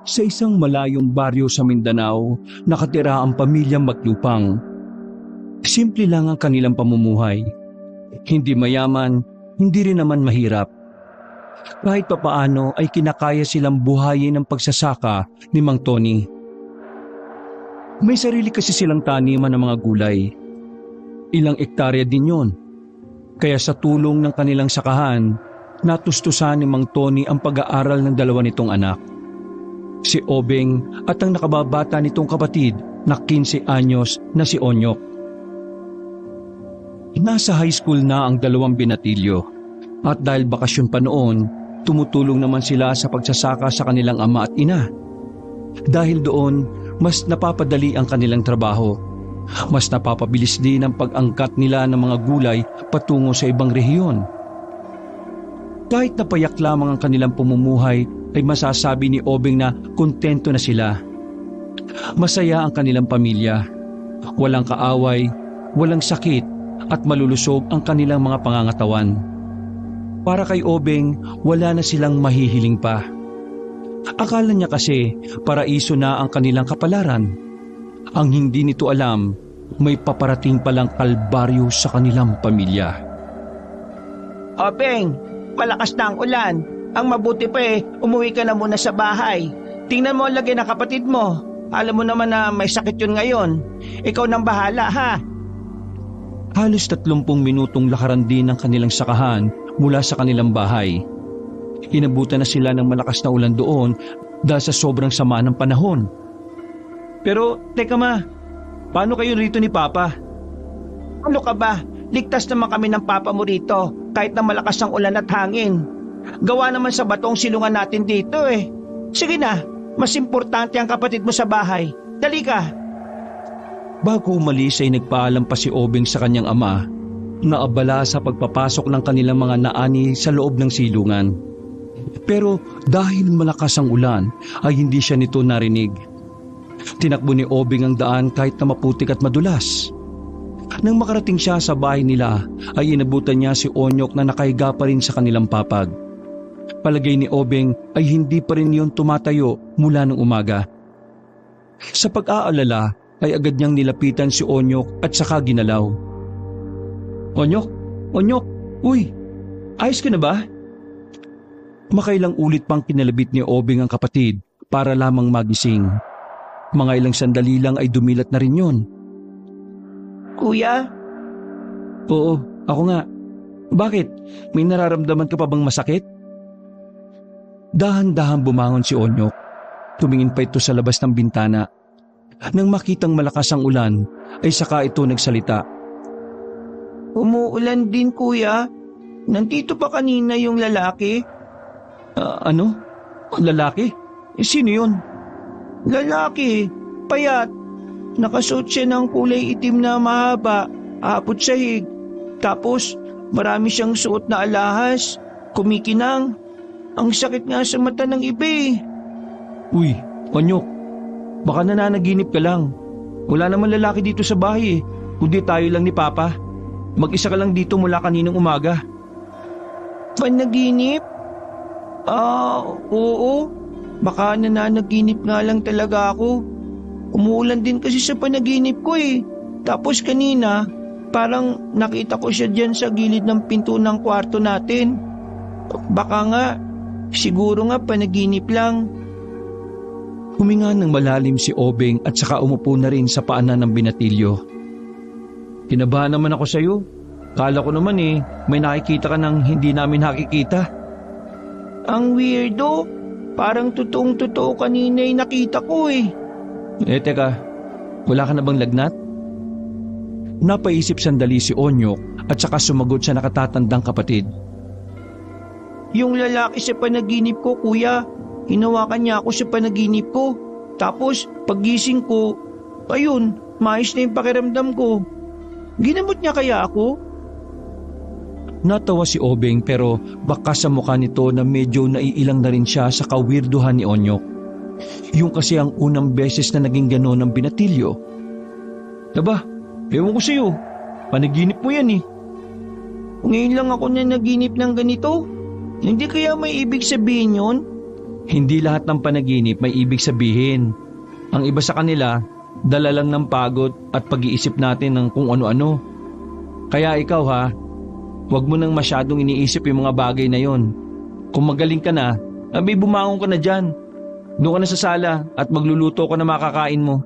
Sa isang malayong baryo sa Mindanao, nakatira ang pamilyang Maglupang. Simple lang ang kanilang pamumuhay. Hindi mayaman, hindi rin naman mahirap. Kahit papaano ay kinakaya silang buhayin ng pagsasaka ni Mang Tony. May sarili kasi silang taniman ng mga gulay. Ilang ektarya din yon. Kaya sa tulong ng kanilang sakahan, natustusan ni Mang Tony ang pag-aaral ng dalawa nitong anak. Si Obeng at ang nakababata nitong kapatid na 15 anyos na si Onyok. Nasa high school na ang dalawang binatilyo at dahil bakasyon pa noon, tumutulong naman sila sa pagsasaka sa kanilang ama at ina. Dahil doon, mas napapadali ang kanilang trabaho. Mas napapabilis din ang pag-angkat nila ng mga gulay patungo sa ibang rehiyon. Kahit napayak lamang ang kanilang pamumuhay, ay masasabi ni Obeng na kontento na sila. Masaya ang kanilang pamilya. Walang kaaway, walang sakit, at malulusog ang kanilang mga pangangatawan. Para kay Obeng, wala na silang mahihiling pa. Akala niya kasi paraiso na ang kanilang kapalaran. Ang hindi nito alam, may paparating palang kalbaryo sa kanilang pamilya. Obeng, malakas na ang ulan. Ang mabuti pa umuwi ka na muna sa bahay. Tingnan mo ang lagay ng kapatid mo. Alam mo naman na may sakit yun ngayon. Ikaw nang bahala, ha? Halos 30 minutong lakaran din ang kanilang sakahan mula sa kanilang bahay. Inabutan na sila ng malakas na ulan doon dahil sa sobrang sama ng panahon. Pero, teka ma, paano kayo rito ni Papa? Ano ka ba? Ligtas naman kami ng papa mo rito kahit na malakas ang ulan at hangin. Gawa naman sa batong silungan natin dito eh. Sige na, mas importante ang kapatid mo sa bahay. Dali ka. Bago umalis ay nagpaalam pa si Obeng sa kanyang ama na abala sa pagpapasok ng kanilang mga naani sa loob ng silungan. Pero dahil malakas ang ulan ay hindi siya nito narinig. Tinakbo ni Obeng ang daan kahit na maputik at madulas. Nang makarating siya sa bahay nila ay inabutan niya si Onyok na nakahiga pa rin sa kanilang papag. Palagay ni Obeng ay hindi pa rin yun tumatayo mula ng umaga. Sa pag-aalala ay agad niyang nilapitan si Onyok at saka ginalaw. Onyok! Onyok! Uy! Ayos ka na ba? Makailang ulit pang kinalabit ni Obeng ang kapatid para lamang magising. Mga ilang sandali lang ay dumilat na rin yun. Kuya? Oo, ako nga. Bakit? May nararamdaman ka pa bang masakit? Dahan-dahan bumangon si Onyok. Tumingin pa ito sa labas ng bintana. Nang makitang malakas ang ulan, ay saka ito nagsalita. Umuulan din kuya. Nandito pa kanina yung lalaki. Ano? Lalaki? Sino yun? Lalaki, payat. Nakasuot siya ng kulay itim na mahaba, apot sahig. Tapos marami siyang suot na alahas, kumikinang. Ang sakit nga sa mata ng iba eh. Uy, Onyok, baka nananaginip ka lang. Wala naman lalaki dito sa bahay kundi tayo lang ni Papa. Mag-isa ka lang dito mula kaninang umaga. Panaginip? Oo. Baka nananaginip nga lang talaga ako. Umuulan din kasi sa panaginip ko eh. Tapos kanina, parang nakita ko siya dyan sa gilid ng pinto ng kwarto natin. Baka nga, siguro nga panaginip lang. Huminga ng malalim si Obeng at saka umupo na rin sa paanan ng binatilyo. Kinabahan naman ako sa iyo. Kala ko naman may nakikita ka nang hindi namin nakikita. Ang weirdo. Parang totoong-totoo kanina nakita ko eh. Teka, wala ka na bang lagnat? Napaisip sandali si Onyok at saka sumagot sa nakatatandang kapatid. Yung lalaki sa panaginip ko, kuya, hinawakan niya ako sa panaginip ko. Tapos, paggising ko, ayun, maayos na yung pakiramdam ko. Ginamot niya kaya ako? Natawa si Obeng pero baka sa mukha nito na medyo naiilang na rin siya sa kawirduhan ni Onyok. Yung kasi ang unang beses na naging gano'n ng binatilyo. Aba, ewan ko sa'yo, panaginip mo yan eh. Ngayon lang ako na naginip ng ganito. Hindi kaya may ibig sabihin yun? Hindi lahat ng panaginip may ibig sabihin. Ang iba sa kanila, dala lang ng pagod at pag-iisip natin ng kung ano-ano. Kaya ikaw ha, huwag mo nang masyadong iniisip yung mga bagay na yon. Kung magaling ka na, abay bumangon ka na dyan. Doon ka na sa sala at magluluto ka na makakain mo.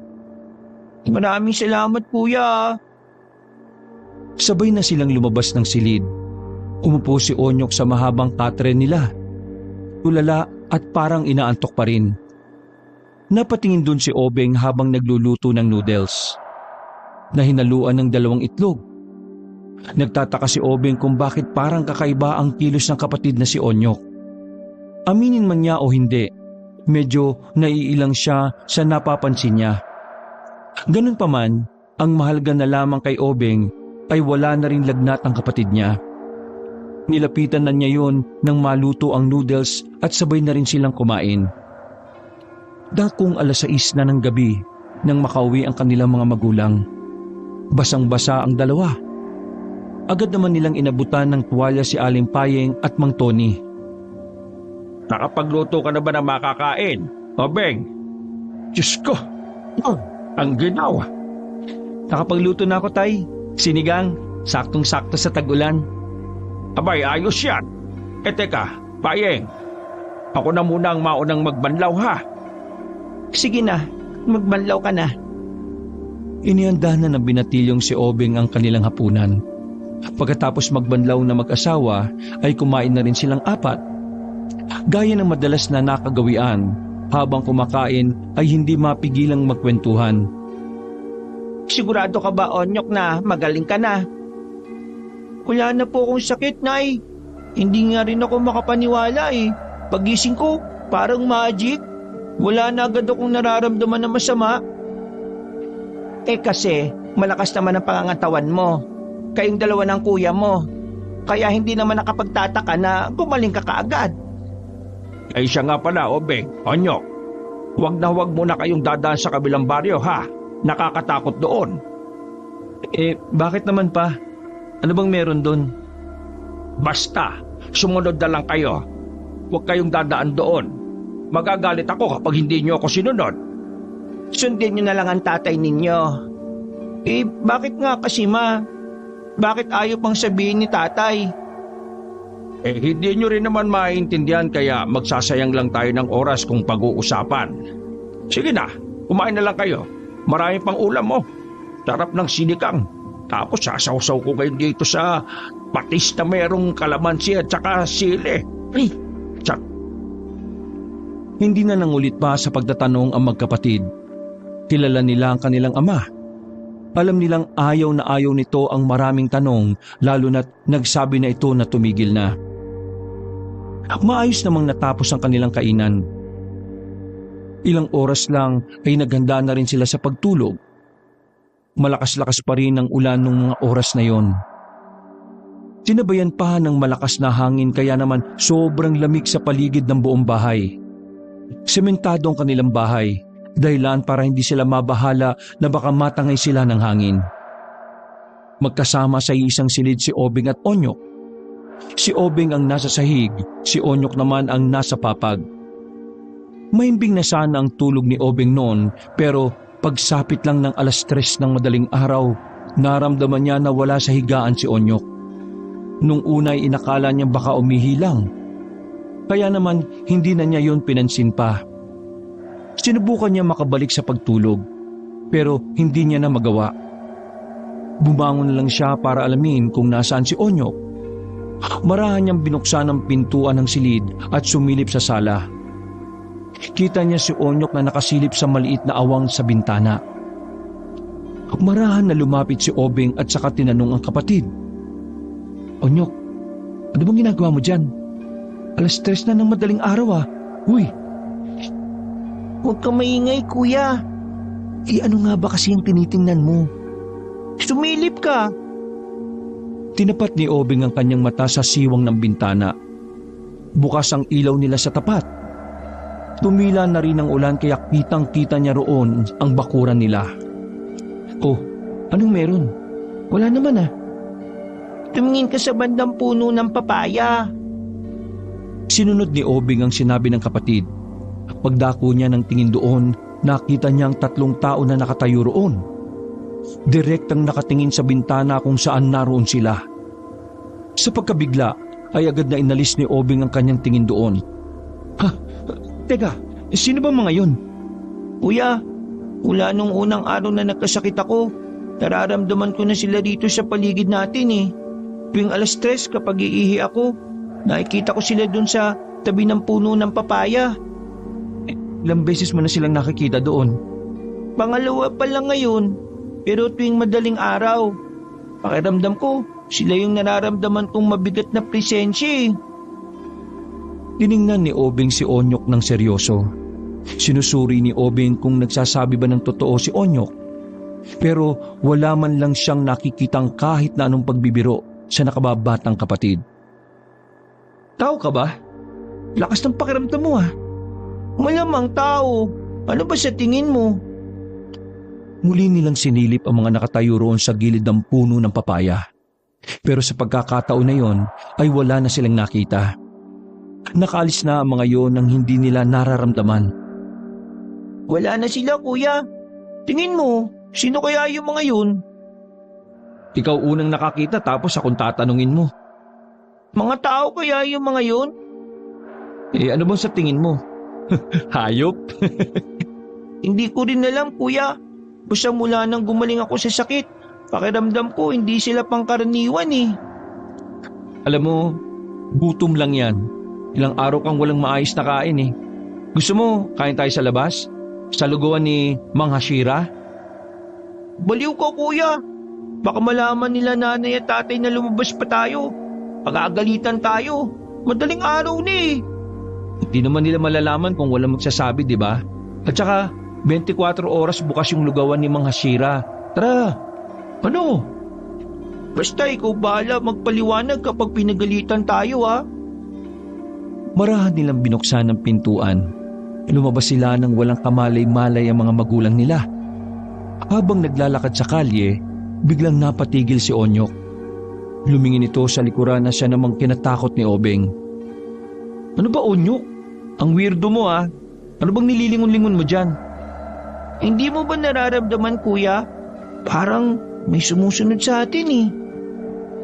Maraming salamat kuya. Sabay na silang lumabas ng silid. Umupo si Onyok sa mahabang katre nila. Tulala at parang inaantok pa rin. Napatingin dun si Obeng habang nagluluto ng noodles na hinaluan ng 2 itlog. Nagtataka si Obeng kung bakit parang kakaiba ang kilos ng kapatid na si Onyok. Aminin man niya o hindi, medyo naiilang siya sa napapansin niya. Ganun pa man, ang mahalaga na lamang kay Obeng ay wala na rin lagnat ang kapatid niya. Nilapitan na niya yun nang maluto ang noodles at sabay na rin silang kumain. Dakong 6:00 na ng gabi nang makauwi ang kanilang mga magulang. Basang-basa ang dalawa. Agad naman nilang inabutan ng tuwalya si Aling Payeng at Mang Tony. Nakapagluto ka na ba ng makakain, Obeng? Diyos ko, ang ginawa. Nakapagluto na ako, Tay. Sinigang, saktong-sakto sa tag-ulan. Abay, ayos yan. Teka, Payeng, ako na muna ang maunang magbanlaw ha. Sige na, magbanlaw ka na. Inihanda na ng binatilyong si Obeng ang kanilang hapunan. Pagkatapos magbanlaw na mag-asawa ay kumain na rin silang 4. Gaya ng madalas na nakagawian, habang kumakain ay hindi mapigilang magkwentuhan. Sigurado ka ba, Onyok, na magaling ka na? Wala na po akong sakit, Nay. Hindi nga rin ako makapaniwala eh. Pagising ko, parang magic. Wala na agad akong nararamdaman na masama. Kasi, malakas naman ang pangangatawan mo. Kayong dalawa ng kuya mo. Kaya hindi naman nakapagtataka na gumaling ka kaagad. Ay siya nga pala, Obeng, Onyok. Huwag muna kayong dadaan sa kabilang baryo ha. Nakakatakot doon. Bakit naman pa? Ano bang meron doon? Basta, sumunod na lang kayo. Huwag kayong dadaan doon. Magagalit ako kapag hindi niyo ako sinunod. Sundin niyo na lang ang tatay ninyo. Bakit nga kasi ma? Bakit ayaw pang sabihin ni tatay? Hindi niyo rin naman maintindihan kaya magsasayang lang tayo ng oras kung pag-uusapan. Sige na, kumain na lang kayo. Marami pang ulam mo. Sarap ng sinikang. Tapos sasawsaw ko kayo dito sa patis na merong kalamansi at saka sili. Hindi na nangulit pa sa pagtatanong ang magkapatid. Kilala nila ang kanilang ama. Alam nilang ayaw na ayaw nito ang maraming tanong, lalo na't nagsabi na ito na tumigil na. Maayos namang natapos ang kanilang kainan. Ilang oras lang ay naghanda na rin sila sa pagtulog. Malakas-lakas pa rin ang ulan ng mga oras na yon. Sinabayan pa ng malakas na hangin kaya naman sobrang lamig sa paligid ng buong bahay. Sementado ang kanilang bahay, dahilan para hindi sila mabahala na baka matangay sila ng hangin. Magkasama sa isang silid si Obeng at Onyok. Si Obeng ang nasa sahig, si Onyok naman ang nasa papag. Mahimbing na sana ang tulog ni Obeng noon pero pagsapit lang ng 3:00 ng madaling araw, naramdaman niya na wala sa higaan si Onyok. Nung unay inakala niya baka umihilang. Kaya naman hindi na niya yon pinansin pa. Sinubukan niya makabalik sa pagtulog pero hindi niya na magawa. Bumangon na lang siya para alamin kung nasaan si Onyok. Marahan niyang binuksan ang pintuan ng silid at sumilip sa sala. Kita niya si Onyok na nakasilip sa maliit na awang sa bintana. Marahan na lumapit si Obeng at saka tinanong ang kapatid. Onyok, ano bang ginagawa mo dyan? 3:00 na ng madaling araw ah. Uy! Huwag kang maingay, kuya. Ano nga ba kasi yung tinitingnan mo? Sumilip ka. Tinapat ni Obeng ang kanyang mata sa siwang ng bintana. Bukas ang ilaw nila sa tapat. Tumila na rin ang ulan kaya kitang-kita niya roon ang bakuran nila. Oh, anong meron? Wala naman ah. Tumingin ka sa bandang puno ng papaya. Sinunod ni Obeng ang sinabi ng kapatid Pagdako niya ng tingin doon, nakita niya ang 3 tao na nakatayo roon. Direktang nakatingin sa bintana kung saan naroon sila. Sa pagkabigla ay agad na inalis ni Obing ang kanyang tingin doon. Ha? Teka, sino ba mga yun? Kuya, mula nung unang araw na nagkasakit ako, nararamdaman ko na sila dito sa paligid natin eh. Tuwing 3:00 kapag iihi ako, nakikita ko sila dun sa tabi ng puno ng papaya. Ilang beses mo na silang nakikita doon? Pangalawa pa lang ngayon, pero tuwing madaling araw, pakiramdam ko, sila yung nararamdaman kong mabigat na presensya eh. Tiningnan ni Obing si Onyok ng seryoso. Sinusuri ni Obing kung nagsasabi ba ng totoo si Onyok. Pero wala man lang siyang nakikitang kahit na anong pagbibiro sa nakababatang kapatid. Tao ka ba? Lakas ng pakiramdam mo ah. Malamang tao, ano ba sa tingin mo? Muli nilang sinilip ang mga nakatayo roon sa gilid ng puno ng papaya. Pero sa pagkakataon na yon ay wala na silang nakita. Nakaalis na ang mga yon nang hindi nila nararamdaman. Wala na sila kuya. Tingin mo, sino kaya yung mga yun? Ikaw unang nakakita tapos akong tatanungin mo. Mga tao kaya yung mga yun? Ano bang sa tingin mo? Hayop? Hindi ko rin alam kuya. Basta mula nang gumaling ako sa sakit, pakiramdam ko hindi sila pangkaraniwan eh. Alam mo, gutom lang yan. Ilang araw kang walang maayos na kain eh. Gusto mo, kain tayo sa labas? Sa lugawan ni Mang Hashira? Baliw ka kuya. Baka malaman nila nanay at tatay na lumabas pa tayo. Pag-aagalitan tayo. Madaling araw na eh. Hindi naman nila malalaman kung walang magsasabi, di ba? At saka, 24 oras bukas yung lugawan ni Mang Hashira. Tara! Ano? Basta ikaw bahala magpaliwanag kapag pinagalitan tayo ha. Marahan nilang binuksan ang pintuan. Lumabas sila nang walang kamalay-malay ang mga magulang nila. Habang naglalakad sa kalye, biglang napatigil si Onyok. Lumingin ito sa likuran na siya namang kinatakot ni Obeng. Ano ba Onyok? Ang weirdo mo ah. Ano bang nililingon-lingon mo dyan? Hindi mo ba nararamdaman kuya? Parang may sumusunod sa atin eh.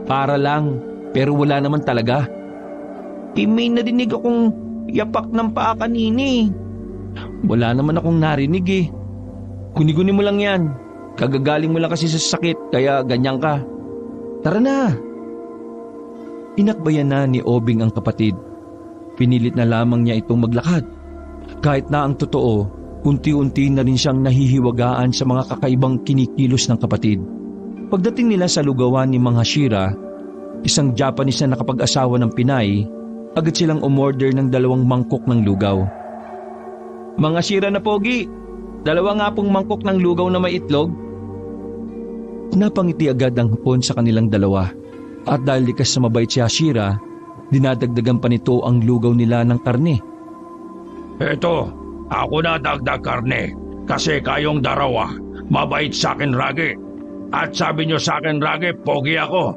Para lang, pero wala naman talaga. May narinig akong yapak ng paa kanina eh. Wala naman akong narinig eh. Guni-guni mo lang yan. Kagagaling mo lang kasi sa sakit, kaya ganyan ka. Tara na! Inakbayan na ni Obing ang kapatid. Pinilit na lamang niya itong maglakad. Kahit na ang totoo, unti-unti na rin siyang nahihiwagaan sa mga kakaibang kinikilos ng kapatid. Pagdating nila sa lugawan ni Mang Hashira, isang Japanese na nakapag-asawa ng Pinay, agad silang umorder ng 2 mangkok ng lugaw. Mang Hashira na pogi, 2 nga pong mangkok ng lugaw na may itlog. Napangiti agad ang hapon sa kanilang 2. At dahil likas sa mabait si Hashira, dinadagdagan pa nito ang lugaw nila ng karne. Eto, ako na dagdag karne. Kasi kayong darawa, mabait sa akin ragi. At sabi nyo sa akin ragi, pogi ako.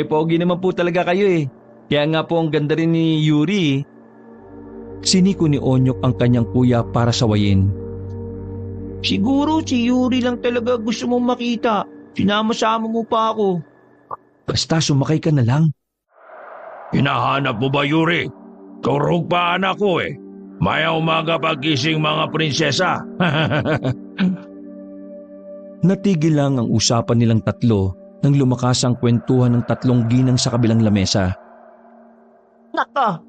Pogi naman po talaga kayo eh. Kaya nga po ang ganda rin ni Yuri. Siniko ni Onyok ang kanyang kuya para sawayin. Siguro si Yuri lang talaga gusto mong makita. Sinama-sama mo pa ako. Basta sumakay ka na lang. Hinahanap mo ba, Yuri? Turog pa anak ko eh. Maya umaga pagising mga prinsesa. Natigil lang ang usapan nilang 3 nang lumakas ang kwentuhan ng 3 ginang sa kabilang lamesa. Nako,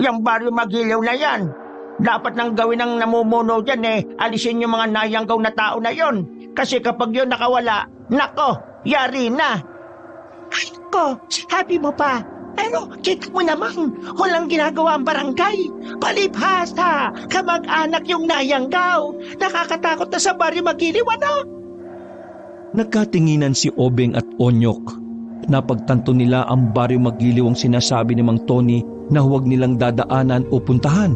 yung baryo Magilaw na yan. Dapat nang gawin ng namumuno dyan eh. Alisin yung mga nayanggaw na tao na yon. Kasi kapag yun nakawala, nako, yari na. Ay ko, sabi mo pa. Pero kita mo naman, walang ginagawa ang barangay. Palibhasa, kamag-anak yung nayanggaw. Nakakatakot na sa baryo Magilaw, ano? Nagkatinginan si Obeng at Onyok. Napagtanto nila ang baryo Magiliw ang sinasabi ni Mang Tony na huwag nilang dadaanan o puntahan.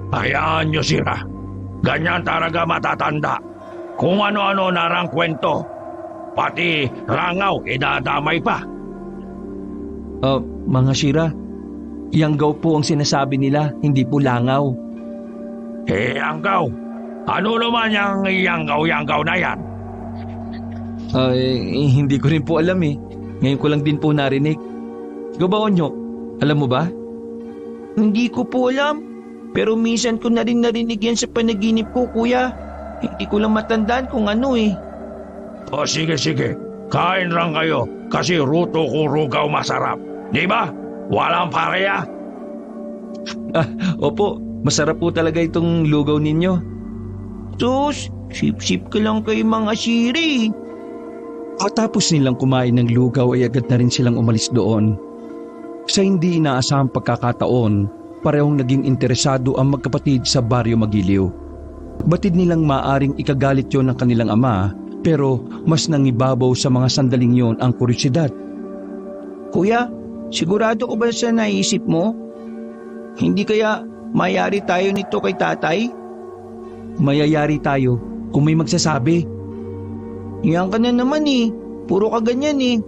Hayaan nyo sila. Ganyan talaga matatanda. Kung ano-ano narang kwento. Pati rangaw idadamay pa. Mga Shira, Yanggaw po ang sinasabi nila, hindi po langaw. Yanggaw? Ano naman yung yanggaw na yan? Hindi ko rin po alam eh. Ngayon ko lang din po narinig. Ikaw ba, Onyok? Alam mo ba? Hindi ko po alam. Pero minsan ko na rin narinig yan sa panaginip ko, kuya. Hindi ko lang matandaan kung ano eh. O sige, kain lang kayo kasi ruto ko rugaw masarap. Di ba? Walang pareya. Opo, masarap po talaga itong lugaw ninyo. Sus, sip-sip ka lang kay mga siri. Pagkatapos nilang kumain ng lugaw ay agad na rin silang umalis doon. Sa hindi inaasahang pagkakataon, parehong naging interesado ang magkapatid sa Baryo Magiliw. Batid nilang maaring ikagalit yon ng kanilang ama, pero mas nangibabaw sa mga sandaling yon ang kuryosidad. Kuya, sigurado ko ba sa naisip mo? Hindi kaya mayari tayo nito kay tatay? Mayayari tayo kung may magsasabi. Yan ka na naman eh. Puro ka ganyan eh.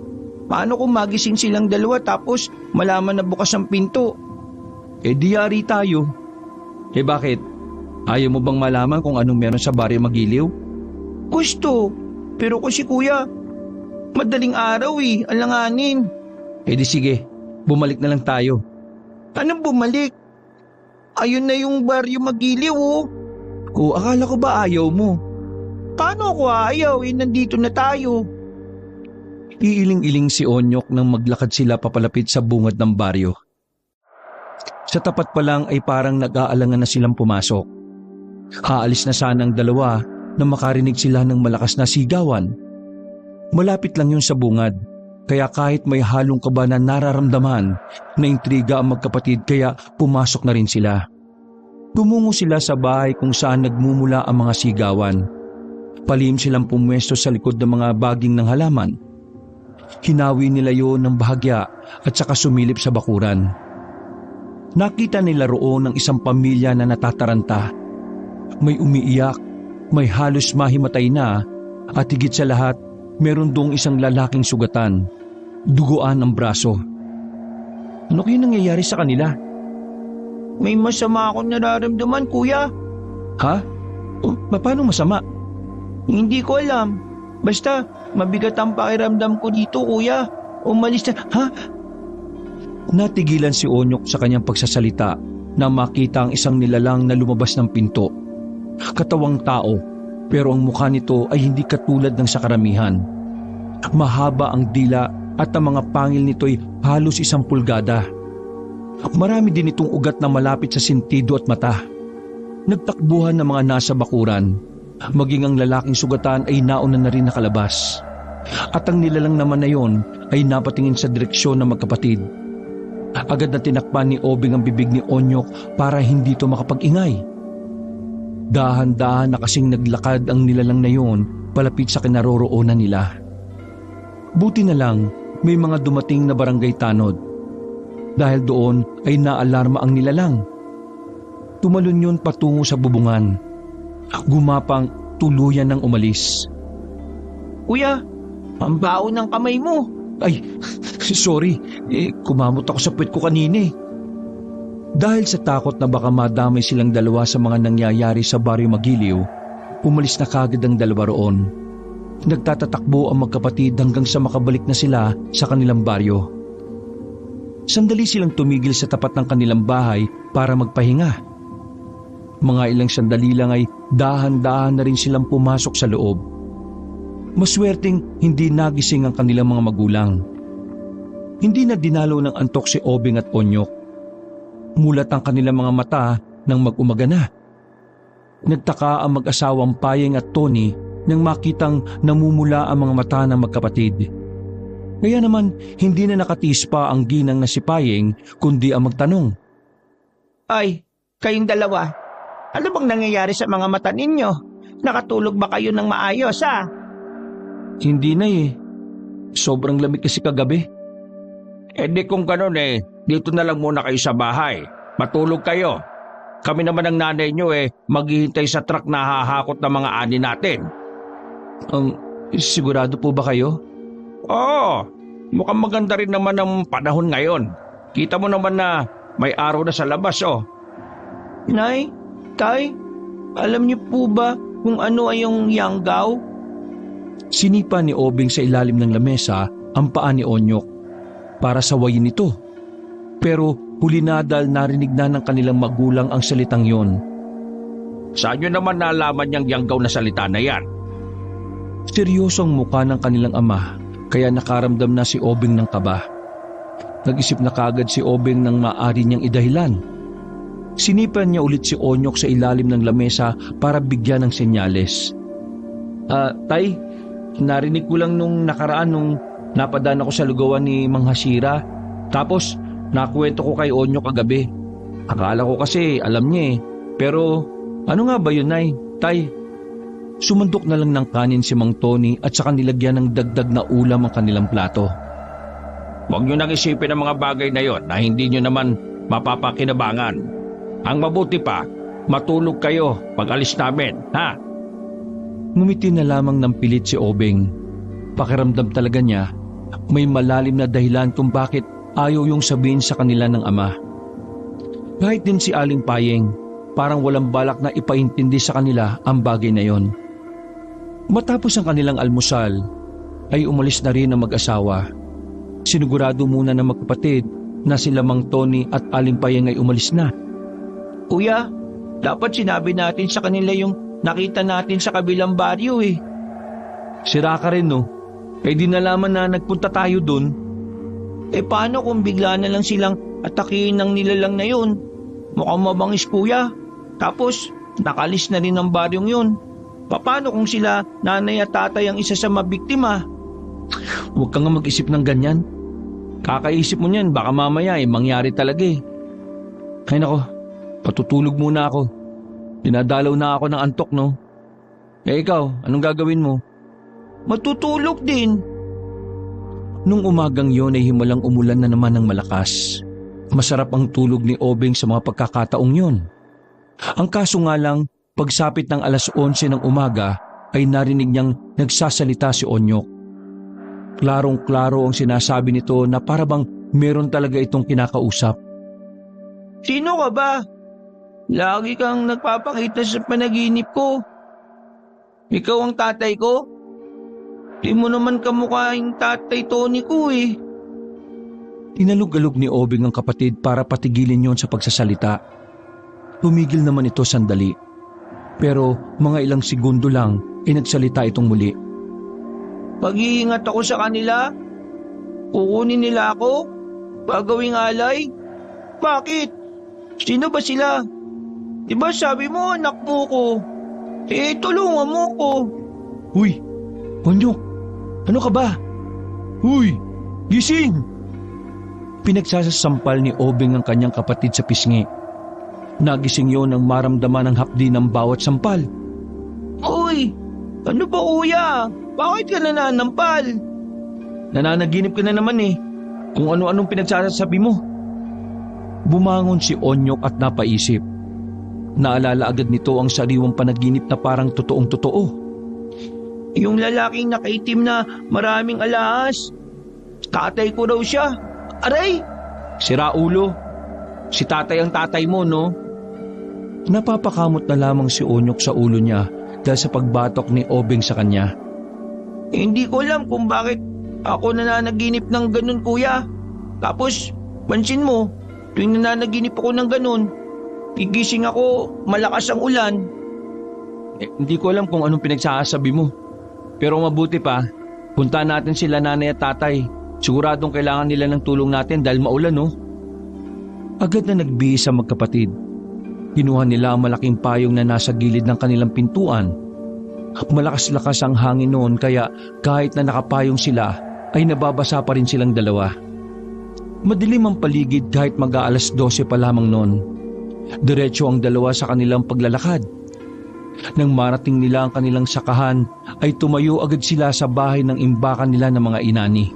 Paano kung magising silang dalawa tapos malaman na bukas ang pinto? Diyari tayo. Bakit? Ayaw mo bang malaman kung anong meron sa Baryo Magiliw? Gusto. Pero kasi kuya, madaling araw eh, alanganin. Di sige, bumalik na lang tayo. Anong bumalik? Ayun na yung Baryo Magiliw oh. Akala ko ba ayaw mo? Paano ako ayaw eh, nandito na tayo. Iiling-iling si Onyok nang maglakad sila papalapit sa bungad ng baryo. Sa tapat pa lang ay parang nag-aalangan na silang pumasok. Haalis na sana ang dalawa na makarinig sila ng malakas na sigawan. Malapit lang yun sa bungad, kaya kahit may halong kaba na nararamdaman, naintriga ang magkapatid kaya pumasok na rin sila. Tumungo sila sa bahay kung saan nagmumula ang mga sigawan. Palihim silang pumwesto sa likod ng mga baging ng halaman. Hinawi nila yon ng bahagya at saka sumilip sa bakuran. Nakita nila roon ang isang pamilya na natataranta. May umiiyak, may halos mahimatay na, at higit sa lahat, meron doong isang lalaking sugatan. Duguan ang braso. Ano kaya nangyayari sa kanila? May masama akong nararamdaman, kuya. Ha? Paano masama? Hindi ko alam. Basta, mabigat ang pakiramdam ko dito, kuya. Umalis na, ha? Natigilan si Onyok sa kanyang pagsasalita na makita ang isang nilalang na lumabas ng pinto. Katawang tao, pero ang mukha nito ay hindi katulad ng sa karamihan. Mahaba ang dila at ang mga pangil nito'y halos 1 pulgada. Marami din itong ugat na malapit sa sentido at mata. Nagtakbuhan ng mga nasa bakuran. Maging ang lalaking sugatan ay nauna na rin nakalabas. At ang nilalang naman na yon ay napatingin sa direksyon ng magkapatid. Agad na tinakpan ni Obing ang bibig ni Onyok para hindi ito makapag-ingay. Dahan-dahan na kasing naglakad ang nilalang na yon palapit sa kinaroroonan nila. Buti na lang may mga dumating na barangay tanod. Dahil doon ay naalarma ang nilalang. Tumalon yun patungo sa bubungan. Gumapang tuluyan ng umalis. Kuya, ang baon ng kamay mo. Ay, sorry. Kumamot ako sa puwet ko kanina eh. Dahil sa takot na baka madamay silang dalawa sa mga nangyayari sa Baryo Magiliw, umalis na kagad ang dalawa roon. Nagtatatakbo ang magkapatid hanggang sa makabalik na sila sa kanilang baryo. Sandali silang tumigil sa tapat ng kanilang bahay para magpahinga. Mga ilang sandali lang ay dahan-dahan na rin silang pumasok sa loob. Maswerteng hindi nagising ang kanilang mga magulang. Hindi na dinalo ng antok si Obing at Onyok. Mulat ang kanilang mga mata nang mag-umaga na. Nagtaka ang mag-asawang Payeng at Tony nang makitang namumula ang mga mata ng magkapatid. Kaya naman hindi na nakatiis pa ang ginang na si Payeng kundi ang magtanong. Ay, kayong dalawa. Ano bang nangyayari sa mga mata ninyo? Nakatulog ba kayo ng maayos, ha? Hindi na eh. Sobrang lamig kasi kagabi. Di kung ganun dito na lang muna kayo sa bahay. Matulog kayo. Kami naman ng nanay nyo maghihintay sa truck na hahakot ng mga ani natin. Sigurado po ba kayo? Oo, mukhang maganda rin naman ang panahon ngayon. Kita mo naman na May araw na sa labas oh. Nay, Tay, alam niyo po ba kung ano ay yung yanggaw? Sinipa ni Obing sa ilalim ng lamesa ang paa ni Onyok para sawayin ito. Pero huli na dahil narinig na ng kanilang magulang ang salitang yon. Saan nyo naman nalaman niyang yanggaw na salita na yan? Seryosong mukha ng kanilang ama kaya nakaramdam na si Obing ng kaba. Nag-isip na kagad si Obing ng maaari niyang idahilan. Sinipan niya ulit si Onyok sa ilalim ng lamesa para bigyan ng senyales. Tay, narinig ko lang nung nakaraan nung napadaan ako sa lugawan ni Mang Hashira. Tapos nakwento ko kay Onyok kagabi. Akala ko kasi alam niya eh. Pero ano nga ba yun, Nay? Tay? Sumandok na lang ng kanin si Mang Tony at saka nilagyan ng dagdag na ulam ang kanilang plato. Huwag nyo nang isipin ang mga bagay na yon na hindi nyo naman mapapakinabangan. Ang mabuti pa, matulog kayo pag alis namin, ha? Ngumiti na lamang ng pilit si Obing. Pakiramdam talaga niya, may malalim na dahilan kung bakit ayaw yung sabihin sa kanila ng ama. Kahit din si Aling Payeng, parang walang balak na ipaintindi sa kanila ang bagay na yon. Matapos ang kanilang almusal, ay umalis na rin ang mag-asawa. Sinigurado muna ng magkapatid na sila Mang Tony at Aling Payeng ay umalis na. Kuya, dapat sinabi natin sa kanila yung nakita natin sa kabilang baryo eh. Sira ka rin no? Eh di nalaman na nagpunta tayo dun. Eh paano kung bigla na lang silang atakihin ng nilalang na yun? Mukhang mabangis kuya. Tapos nakalis na rin ang baryong yun. Paano kung sila nanay at tatay ang isa sa mabiktima? Huwag ka nga mag-isip ng ganyan. Kakaisip mo niyan, baka mamaya mangyari talaga eh. Ay nako, patutulog muna ako. Dinadalaw na ako ng antok no. Eh ikaw, anong gagawin mo? Matutulog din. Nung umagang yon ay himalang umulan na naman ng malakas. Masarap ang tulog ni Obing sa mga pagkakataong yon. Ang kaso nga lang, pagsapit ng 11:00 ng umaga ay narinig niyang nagsasalita si Onyok. Klarong-klaro ang sinasabi nito na parabang meron talaga itong kinakausap. Sino ka ba? Lagi kang nagpapakita sa panaginip ko. Ikaw ang tatay ko? Di mo naman kamukha yung tatay Tony ko eh. Tinalog-alog ni Obing ang kapatid para patigilin yon sa pagsasalita. Tumigil naman ito sandali. Pero mga ilang segundo lang ay nagsalita itong muli. Mag-iingat ako sa kanila. Kukunin nila ako. Gagawing alay. Bakit? Sino ba sila? Diba sabi mo anak mo ko? Eh tulungan mo ko. Huy! Onyok! Ano ka ba? Huy! Gising! Pinagsasasampal ni Obing ang kanyang kapatid sa pisngi. Nagising yon nang maramdaman ang hapdi ng bawat sampal. Uy! Ano ba kuya? Bakit ka nananampal? Nananaginip ka na naman eh. Kung ano-anong pinagsasabi mo. Bumangon si Onyok at napaisip. Naalala agad nito ang sariwang panaginip na parang totoong-totoo. Yung lalaking nakaitim na maraming alahas. Tatay ko raw siya. Aray! Sira ulo. Si tatay ang tatay mo, no? Napapakamot na lamang si Onyok sa ulo niya dahil sa pagbatok ni Obing sa kanya. Hindi ko alam kung bakit ako nananaginip ng ganun kuya. Tapos, pansin mo, tuwing nananaginip ako ng ganun, gigising ako, malakas ang ulan. Hindi ko alam kung anong pinagsasabi mo. Pero mabuti pa, punta natin sila nanay at tatay. Siguradong kailangan nila ng tulong natin dahil maulan, no? Agad na nagbihis ang magkapatid. Kinuha nila ang malaking payong na nasa gilid ng kanilang pintuan. Malakas-lakas ang hangin noon kaya kahit na nakapayong sila ay nababasa pa rin silang dalawa. Madilim ang paligid kahit mag-aalas 12 pa lamang noon. Diretso ang dalawa sa kanilang paglalakad. Nang marating nila ang kanilang sakahan ay tumayo agad sila sa bahay ng imbakan nila ng mga inani.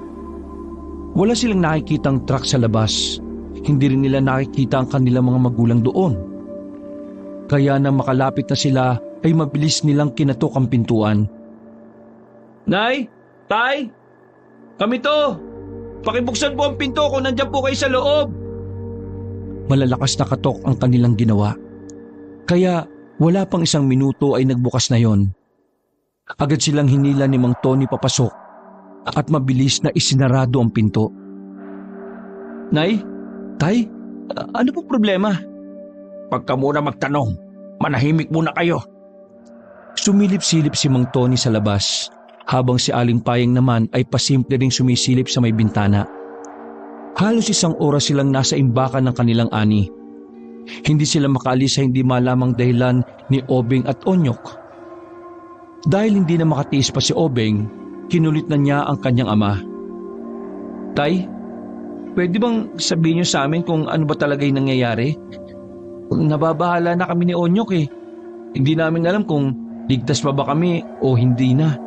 Wala silang nakikitang truck sa labas. Hindi rin nila nakikita ang kanilang mga magulang doon. Kaya nang makalapit na sila ay mabilis nilang kinatok ang pintuan. Nay! Tay! Kami to! Pakibuksan po ang pinto kung nandiyan po kayo sa loob. malalakas na katok ang kanilang ginawa. Kaya wala pang 1 minuto ay nagbukas na yon. Agad silang hinila ni Mang Tony papasok at mabilis na isinarado ang pinto. Nay? Tay? Ano po problema? Pagka muna magtanong, manahimik muna kayo. Sumilip-silip si Mang Tony sa labas, habang si Aling Payeng naman ay pasimple ring sumisilip sa may bintana. Halos 1 oras silang nasa imbakan ng kanilang ani. Hindi sila makaalis sa hindi malamang dahilan ni Obeng at Onyok. Dahil hindi na makatiis pa si Obeng, kinulit na niya ang kanyang ama. Tay, pwede bang sabihin niyo sa amin kung ano ba talaga yung nangyayari? Nababahala na kami ni Onyok eh. Hindi namin alam kung ligtas pa ba kami o hindi na.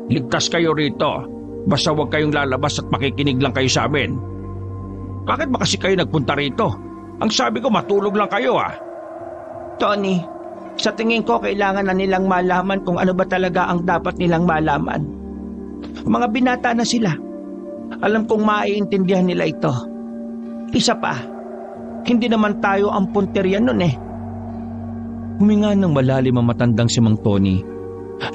Ligtas kayo rito. Basta huwag kayong lalabas at makikinig lang kayo sa amin. Bakit ba kasi kayo nagpunta rito? Ang sabi ko matulog lang kayo Tony, sa tingin ko kailangan na nilang malaman kung ano ba talaga ang dapat nilang malaman. Mga binata na sila. Alam kong maiintindihan nila ito. Isa pa, hindi naman tayo ang punterian nun eh. Huminga ng malalim ang matandang si Mang Tony.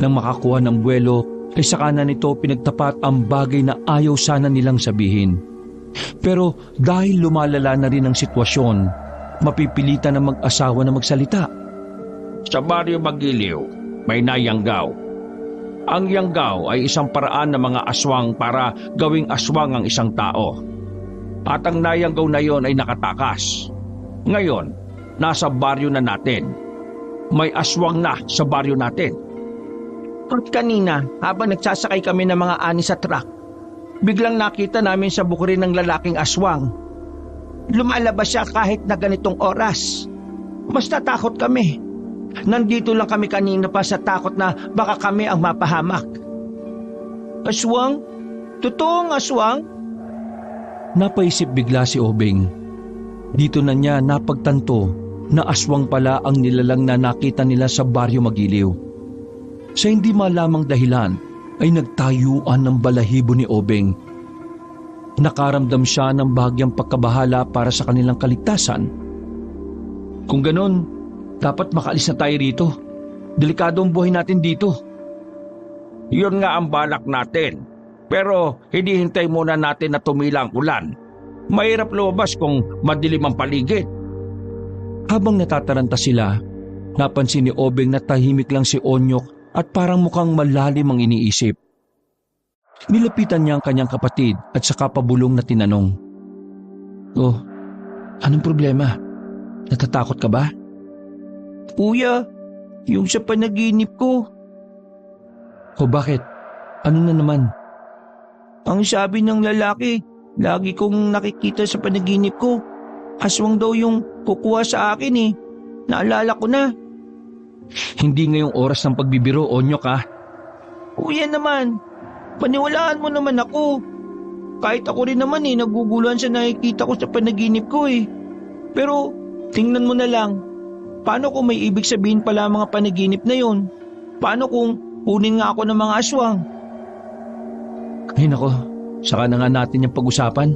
Nang makakuha ng buwelo, ay saka na nito pinagtapat ang bagay na ayaw sana nilang sabihin. Pero dahil lumalala na rin ang sitwasyon, mapipilitan ng mag-asawa na magsalita. Sa Baryo Magiliw, may nayanggaw. Ang yanggaw ay isang paraan ng mga aswang para gawing aswang ang isang tao. At ang nayanggaw na yon ay nakatakas. Ngayon, nasa baryo na natin. May aswang na sa baryo natin. At kanina, habang nagsasakay kami ng mga ani sa truck, biglang nakita namin sa bukirin ng lalaking aswang. Lumalabas siya kahit na ganitong oras. Mas natakot kami. Nandito lang kami kanina pa sa takot na baka kami ang mapahamak. Aswang? Totoong aswang? Napaisip bigla si Obeng. Dito na niya napagtanto na aswang pala ang nilalang na nakita nila sa Baryo Magiliw. Sa hindi malamang dahilan ay nagtayuan ng balahibo ni Obeng. Nakaramdam siya ng bahagyang pagkabahala para sa kanilang kaligtasan. Kung ganon, dapat makaalis na tayo rito. Delikado ang buhay natin dito. Yun nga ang balak natin. Pero hindi hintay muna natin na tumila ang ulan. Mahirap lumabas kung madilim ang paligid. Habang natataranta sila, napansin ni Obeng na tahimik lang si Onyok at parang mukhang malalim ang iniisip. Nilapitan niya ang kanyang kapatid at saka pabulong na tinanong, "Oh, anong problema? Natatakot ka ba?" Kuya, yung sa panaginip ko. "O bakit? Ano na naman?" Ang sabi ng lalaki, lagi kong nakikita sa panaginip ko, aswang daw yung kukuha sa akin eh. Naalala ko na. Hindi ngayong oras ng pagbibiro, Onyok ah. Kuya naman, paniwalaan mo naman ako. Kahit ako rin naman eh, naguguluhan sa nakikita ko sa panaginip ko eh. Pero tingnan mo na lang, paano kung may ibig sabihin pala mga panaginip na yon? Paano kung kunin nga ako ng mga aswang? Ay nako, saka na nga natin yung pag-usapan.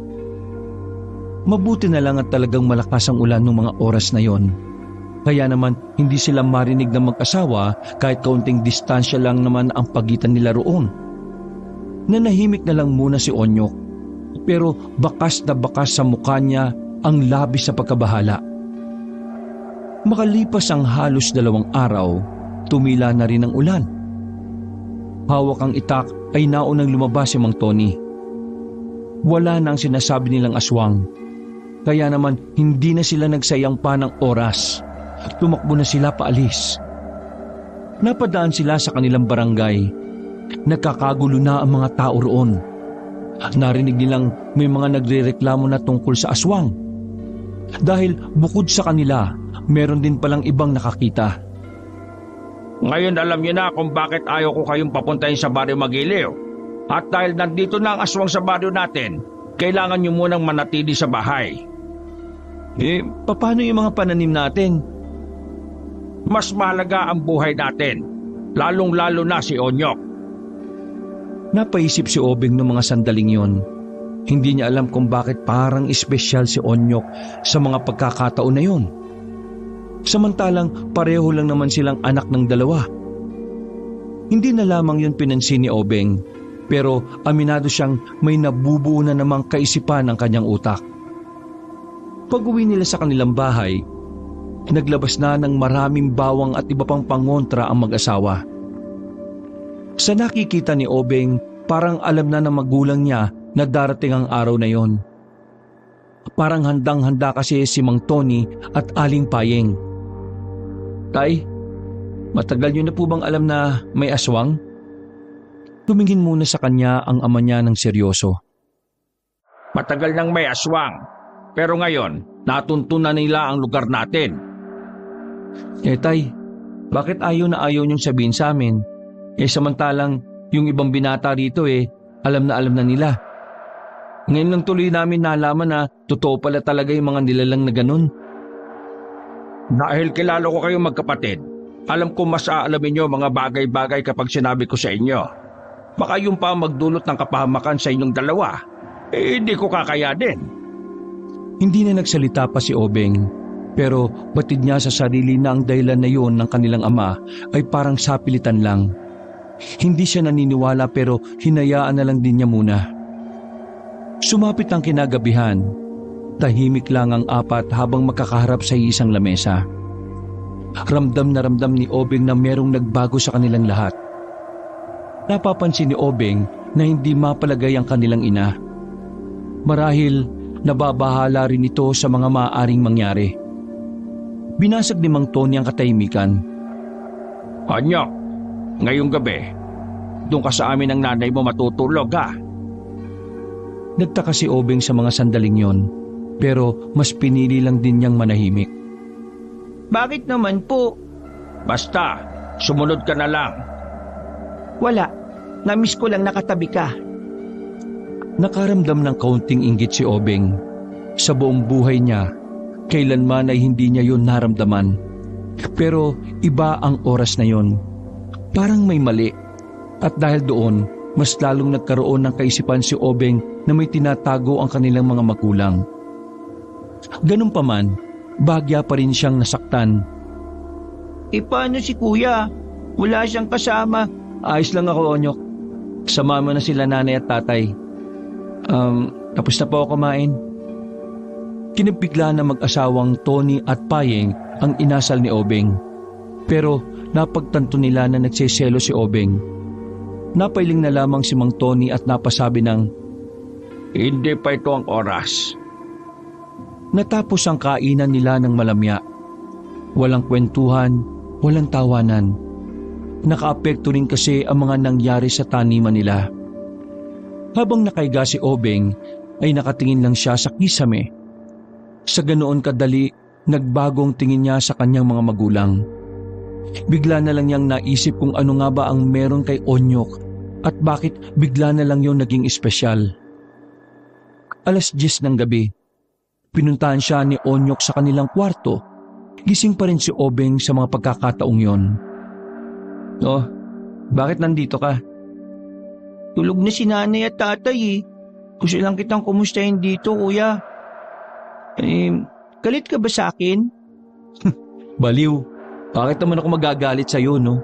Mabuti na lang at talagang malakas ang ulan ng mga oras na yon. Kaya naman hindi sila marinig ng mag-asawa kahit kaunting distansya lang naman ang pagitan nila roon. Nanahimik na lang muna si Onyok, pero bakas na bakas sa mukha niya ang labis sa pagkabahala. Makalipas ang halos 2 araw, tumila na rin ang ulan. Hawak ang itak ay naunang lumabas si Mang Tony. Wala na ang sinasabi nilang aswang, kaya naman hindi na sila nagsayang pa ng oras. Tumakbo na sila paalis. Napadaan sila sa kanilang barangay. Nagkakagulo na ang mga tao roon. Narinig nilang may mga nagrereklamo na tungkol sa aswang. Dahil bukod sa kanila, meron din palang ibang nakakita. Ngayon alam niyo na kung bakit ayaw ko kayong papuntahin sa Baryo Magiliw. At dahil nandito na ang aswang sa baryo natin, kailangan niyo munang manatili sa bahay. Paano yung mga pananim natin? Mas mahalaga ang buhay natin, lalong-lalo na si Onyok. Napaisip si Obeng ng mga sandaling yon. Hindi niya alam kung bakit parang espesyal si Onyok sa mga pagkakataon na yon. Samantalang pareho lang naman silang anak ng dalawa. Hindi na lamang yun pinansin ni Obeng, pero aminado siyang may nabubuo na namang kaisipan ng kanyang utak. Pag-uwi nila sa kanilang bahay, naglabas na ng maraming bawang at iba pang pangontra ang mag-asawa. Sa nakikita ni Obeng, parang alam na ng magulang niya na darating ang araw na yon. Parang handang-handa kasi si Mang Tony at Aling Payeng. Tay, matagal niyo na po bang alam na may aswang? Tumingin muna sa kanya ang ama niya ng seryoso. Matagal nang may aswang, pero ngayon, natuntunan nila ang lugar natin. Tay, bakit ayaw niyong sabihin sa amin? Samantalang yung ibang binata rito alam na nila. Ngayon lang tuloy namin nalaman na totoo pala talaga yung mga nilalang na ganun. Dahil kilala ko kayong magkapatid, alam ko mas aalamin nyo mga bagay-bagay kapag sinabi ko sa inyo. Baka yung pa magdulot ng kapahamakan sa inyong dalawa, hindi ko kakayanin. Hindi na nagsalita pa si Obeng, pero batid niya sa sarili na ang dahilan na yun ng kanilang ama ay parang sapilitan lang. Hindi siya naniniwala pero hinayaan na lang din niya muna. Sumapit ang kinagabihan. Tahimik lang ang apat habang makakaharap sa isang lamesa. Ramdam na ramdam ni Obeng na merong nagbago sa kanilang lahat. Napapansin ni Obeng na hindi mapalagay ang kanilang ina. Marahil nababahala rin ito sa mga maaaring mangyari. Binasag ni Mang Tony ang katahimikan. Onyok, ngayong gabi, doon ka sa amin ng nanay mo matutulog ha. Nagtaka si Obeng sa mga sandaling yon, pero mas pinili lang din niyang manahimik. Bakit naman po? Basta, sumunod ka na lang. Wala. Namiss ko lang nakatabi ka. Nakaramdam ng kaunting inggit si Obeng. Sa buong buhay niya, kailanman ay hindi niya yun naramdaman. Pero iba ang oras na yon. Parang may mali. At dahil doon, mas lalong nagkaroon ng kaisipan si Obeng na may tinatago ang kanilang mga magulang. Ganun pa man, bahagya pa rin siyang nasaktan. Paano si kuya? Wala siyang kasama. Ayos lang ako, Onyok. Sama mo na sila nanay at tatay. Tapos na po ako kumain. Kinabigla na mag-asawang Tony at Payeng ang inasal ni Obeng. Pero napagtanto nila na nagseselo si Obeng. Napailing na lamang si Mang Tony at napasabi ng, Hindi pa ito ang oras. Natapos ang kainan nila ng malamya. Walang kwentuhan, walang tawanan. Nakaapekto rin kasi ang mga nangyari sa taniman nila. Habang nakaiga si Obeng, ay nakatingin lang siya sa kisame. Sa ganoon kadali, nagbagong tingin niya sa kanyang mga magulang. Bigla na lang niyang naisip kung ano nga ba ang meron kay Onyok at bakit bigla na lang yung naging espesyal. 10:00 ng gabi, pinuntahan siya ni Onyok sa kanilang kwarto. Gising pa rin si Obeng sa mga pagkakataong yon. Oh, bakit nandito ka? Tulog na si nanay at tatay. Gusto lang kitang kumustahin dito, kuya. Galit ka ba sa akin? Baliw, bakit naman ako magagalit sa'yo, no?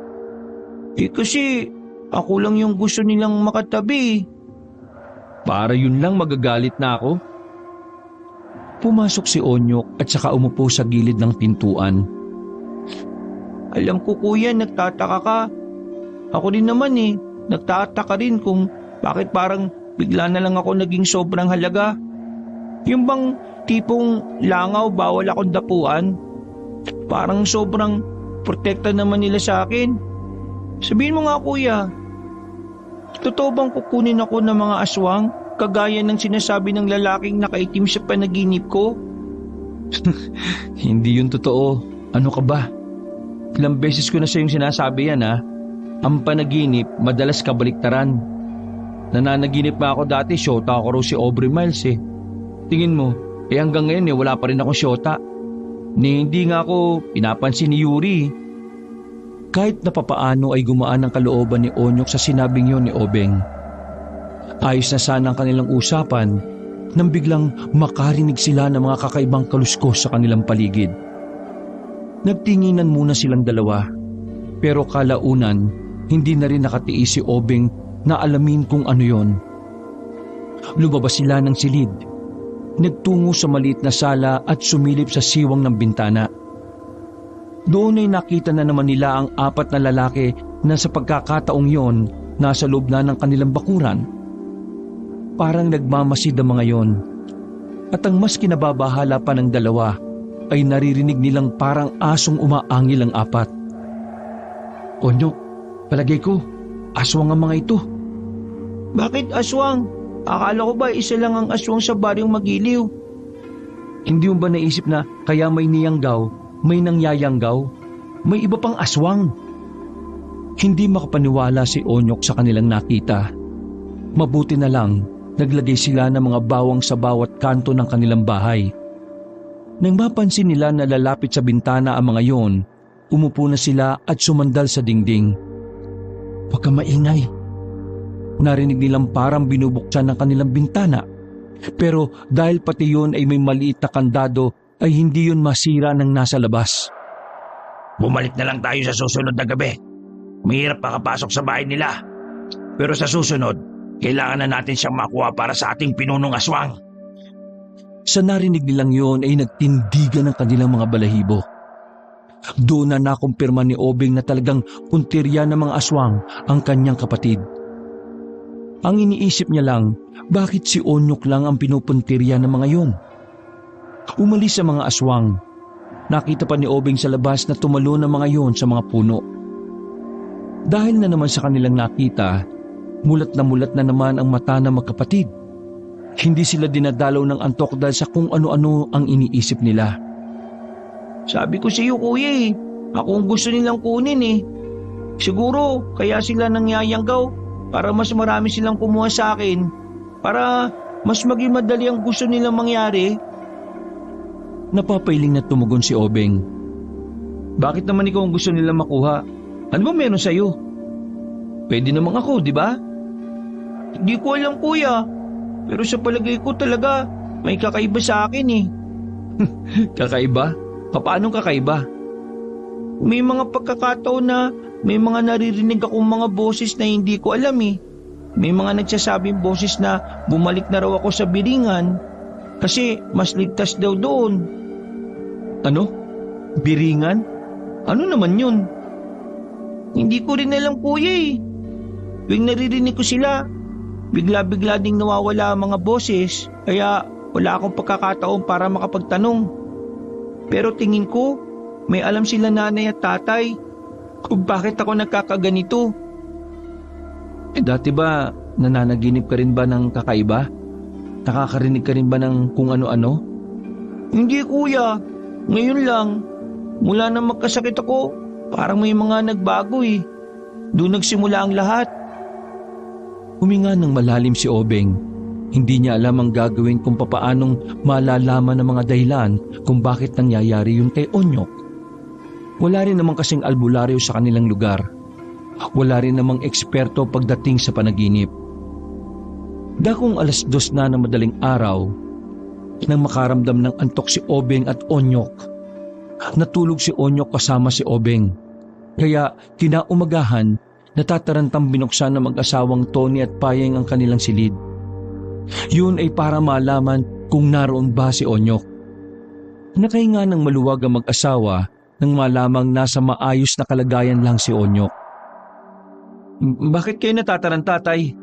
Kasi ako lang yung gusto nilang makatabi. Para yun lang magagalit na ako? Pumasok si Onyok at saka umupo sa gilid ng pintuan. Alam ko kuya, nagtataka ka. Ako din naman nagtataka rin kung bakit parang bigla na lang ako naging sobrang halaga. Yung bang tipong langaw bawal akong dapuan? Parang sobrang protekta naman nila sa akin. Sabihin mo nga kuya, totoo bang kukunin ako ng mga aswang kagaya ng sinasabi ng lalaking nakaitim sa panaginip ko? Hindi yun totoo. Ano ka ba? Ilang beses ko na sa yung sinasabi yan ha. Ang panaginip madalas kabaliktaran. Nananaginip pa ako dati, syota ako raw si Aubrey Miles Tingin mo, hanggang ngayon wala pa rin akong syota. Hindi nga ako pinapansin ni Yuri. Kahit na papaano ay gumaan ang kalooban ni Onyok sa sinabing yon ni Obeng. Ayos na sana ang kanilang usapan nang biglang makarinig sila ng mga kakaibang kaluskos sa kanilang paligid. Nagtinginan muna silang dalawa, pero kalaunan hindi na rin nakatiis si Obeng na alamin kung ano yon. Lumabas sila ng silid, nagtungo sa maliit na sala at sumilip sa siwang ng bintana. Doon ay nakita na naman nila ang 4 na lalaki na sa pagkakataong yon nasa loob na ng kanilang bakuran. Parang nagmamasid ang mga yon. At ang mas kinababahala pa ng dalawa ay naririnig nilang parang asong umaangil ang 4. Onyok, palagay ko, aswang ang mga ito. Bakit aswang? Akala ko ba isa lang ang aswang sa baryong Magiliw? Hindi mo ba naisip na kaya may niyanggaw, may nangyayanggaw, may iba pang aswang? Hindi makapaniwala si Onyok sa kanilang nakita. Mabuti na lang, naglagay sila ng mga bawang sa bawat kanto ng kanilang bahay. Nang mapansin nila na lalapit sa bintana ang mga yon, umupo na sila at sumandal sa dingding. Huwag kang maingay. Narinig nilang parang binubuksan ng kanilang bintana. Pero dahil pati yun ay may maliit na kandado, ay hindi yun masira ng nasa labas. Bumalik na lang tayo sa susunod na gabi. Mahirap makapasok sa bahay nila. Pero sa susunod, kailangan na natin siyang makuha para sa ating pinunong aswang. Sa narinig nilang yon ay nagtindigan ng kanilang mga balahibo. Doon na nakumpirma ni Obeng na talagang puntirya ng mga aswang ang kanyang kapatid. Ang iniisip niya lang, bakit si Onyok lang ang pinupuntirya ng mga yon? Umalis sa mga aswang. Nakita pa ni Obeng sa labas na tumalo ng mga yon sa mga puno. Dahil na naman sa kanilang nakita, mulat na naman ang mata ng magkapatid. Hindi sila dinadalaw ng antok dahil sa kung ano-ano ang iniisip nila. Sabi ko sa iyo, kuya ako ang gusto nilang kunin Siguro kaya sila nangyayanggaw para mas marami silang kumuha sa akin, para mas maging madali ang gusto nilang mangyari. Napapailing na tumugon si Obeng. Bakit naman ikaw ang gusto nilang makuha? Ano ba meron sa iyo? Pwede namang ako, di ba? Hindi ko alam, kuya. Pero sa palagay ko talaga, may kakaiba sa akin Kakaiba? Paano kakaiba? May mga pagkakataon na may mga naririnig akong mga boses na hindi ko alam May mga nagsasabing boses na bumalik na raw ako sa Biringan kasi mas ligtas daw doon. Ano? Biringan? Ano naman yun? Hindi ko rin alam, kuya Tuwing naririnig ko sila, bigla-bigla ding nawawala ang mga boses, kaya wala akong pagkakataon para makapagtanong. Pero tingin ko, may alam sila nanay at tatay kung bakit ako nagkakaganito. Dati ba nananaginip ka rin ba ng kakaiba? Nakakarinig ka rin ba ng kung ano-ano? Hindi, kuya. Ngayon lang. Mula na magkasakit ako, parang may mga nagbago Doon nagsimula ang lahat. Huminga ng malalim si Obeng. Hindi niya alam ang gagawin kung papaanong malalaman ng mga dahilan kung bakit nangyayari yun kay Onyok. Wala rin namang kasing albularyo sa kanilang lugar. Wala rin namang eksperto pagdating sa panaginip. Dakong 2:00 na ng madaling araw, nang makaramdam ng antok si Obeng at Onyok. Natulog si Onyok kasama si Obeng. Kaya kinaumagahan, natatarantang binuksan ng mag-asawang Tony at Payeng ang kanilang silid. Yun ay para malaman kung naroon ba si Onyok. Nakahinga ng maluwag ang mag-asawa nang malamang nasa maayos na kalagayan lang si Onyok. Bakit kayo natataranta, tay?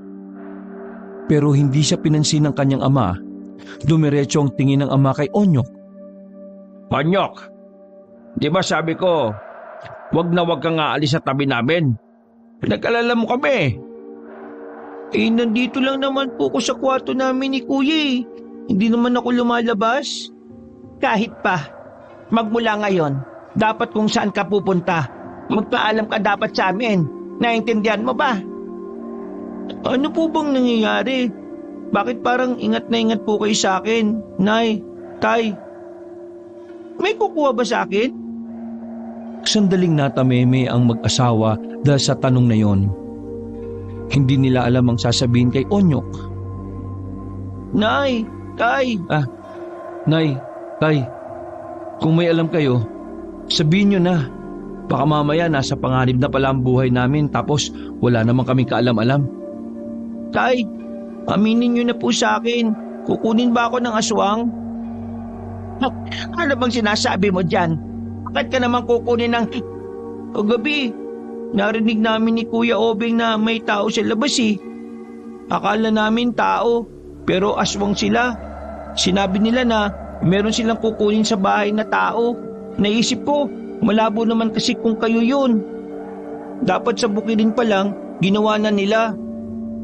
Pero hindi siya pinansin ng kanyang ama. Dumiretso ang tingin ng ama kay Onyok. Onyok, di ba sabi ko, wag na wag kang aalis sa tabi namin. Pinag-alala mo kami. Nandito lang naman po ko sa kwarto namin ni kuya Hindi naman ako lumalabas. Kahit pa, magmula ngayon, dapat kung saan ka pupunta, magpaalam ka dapat sa amin. Naintindihan mo ba? Ano po bang nangyayari? Bakit parang ingat na ingat po kayo sa akin? Nay, tay, may kukuha ba sa akin? Sandaling natameme ang mag-asawa dahil sa tanong na yon. Hindi nila alam ang sasabihin kay Onyok. Nay, Tay, Nay, Tay, kung may alam kayo, sabihin nyo na. Baka mamaya nasa panganib na pala ang buhay namin tapos wala naman kaming kaalam-alam. Tay, aminin niyo na po sa akin. Kukunin ba ako ng aswang? Ano bang sinasabi mo dyan? Bakit ka naman kukunin ng... Kagabi, narinig namin ni Kuya Obeng na may tao sa labas eh. Akala namin tao, pero aswang sila. Sinabi nila na meron silang kukunin sa bahay na tao. Naisip ko, malabo naman kasi kung kayo yun. Dapat sa bukidin pa lang, ginawa na nila.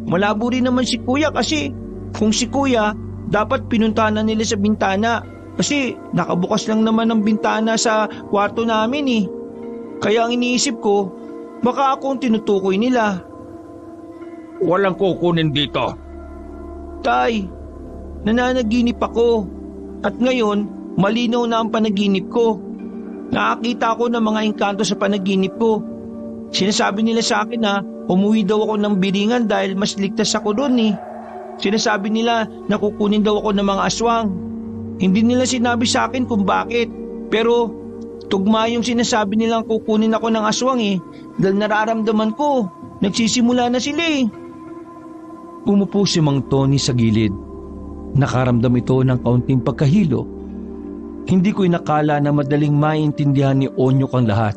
Malabo rin naman si Kuya kasi kung si Kuya, dapat pinuntahan na nila sa bintana. Kasi nakabukas lang naman ang bintana sa kwarto namin eh. Kaya ang iniisip ko, baka ako ang tinutukoy nila. Walang kukunin dito. Tay, nananaginip ako. At ngayon, malinaw na ang panaginip ko. Nakakita ako ng mga engkanto sa panaginip ko. Sinasabi nila sa akin na umuwi daw ako ng Biringan dahil mas ligtas ako doon eh. Sinasabi nila na kukunin daw ako ng mga aswang. Hindi nila sinabi sa akin kung bakit. Pero tugma yung sinasabi nilang kukunin ako ng aswang eh. Dahil nararamdaman ko, nagsisimula na sila eh. Umupo si Mang Tony sa gilid. Nakaramdam ito ng kaunting pagkahilo. Hindi ko inakala na madaling maintindihan ni Onyok ang lahat.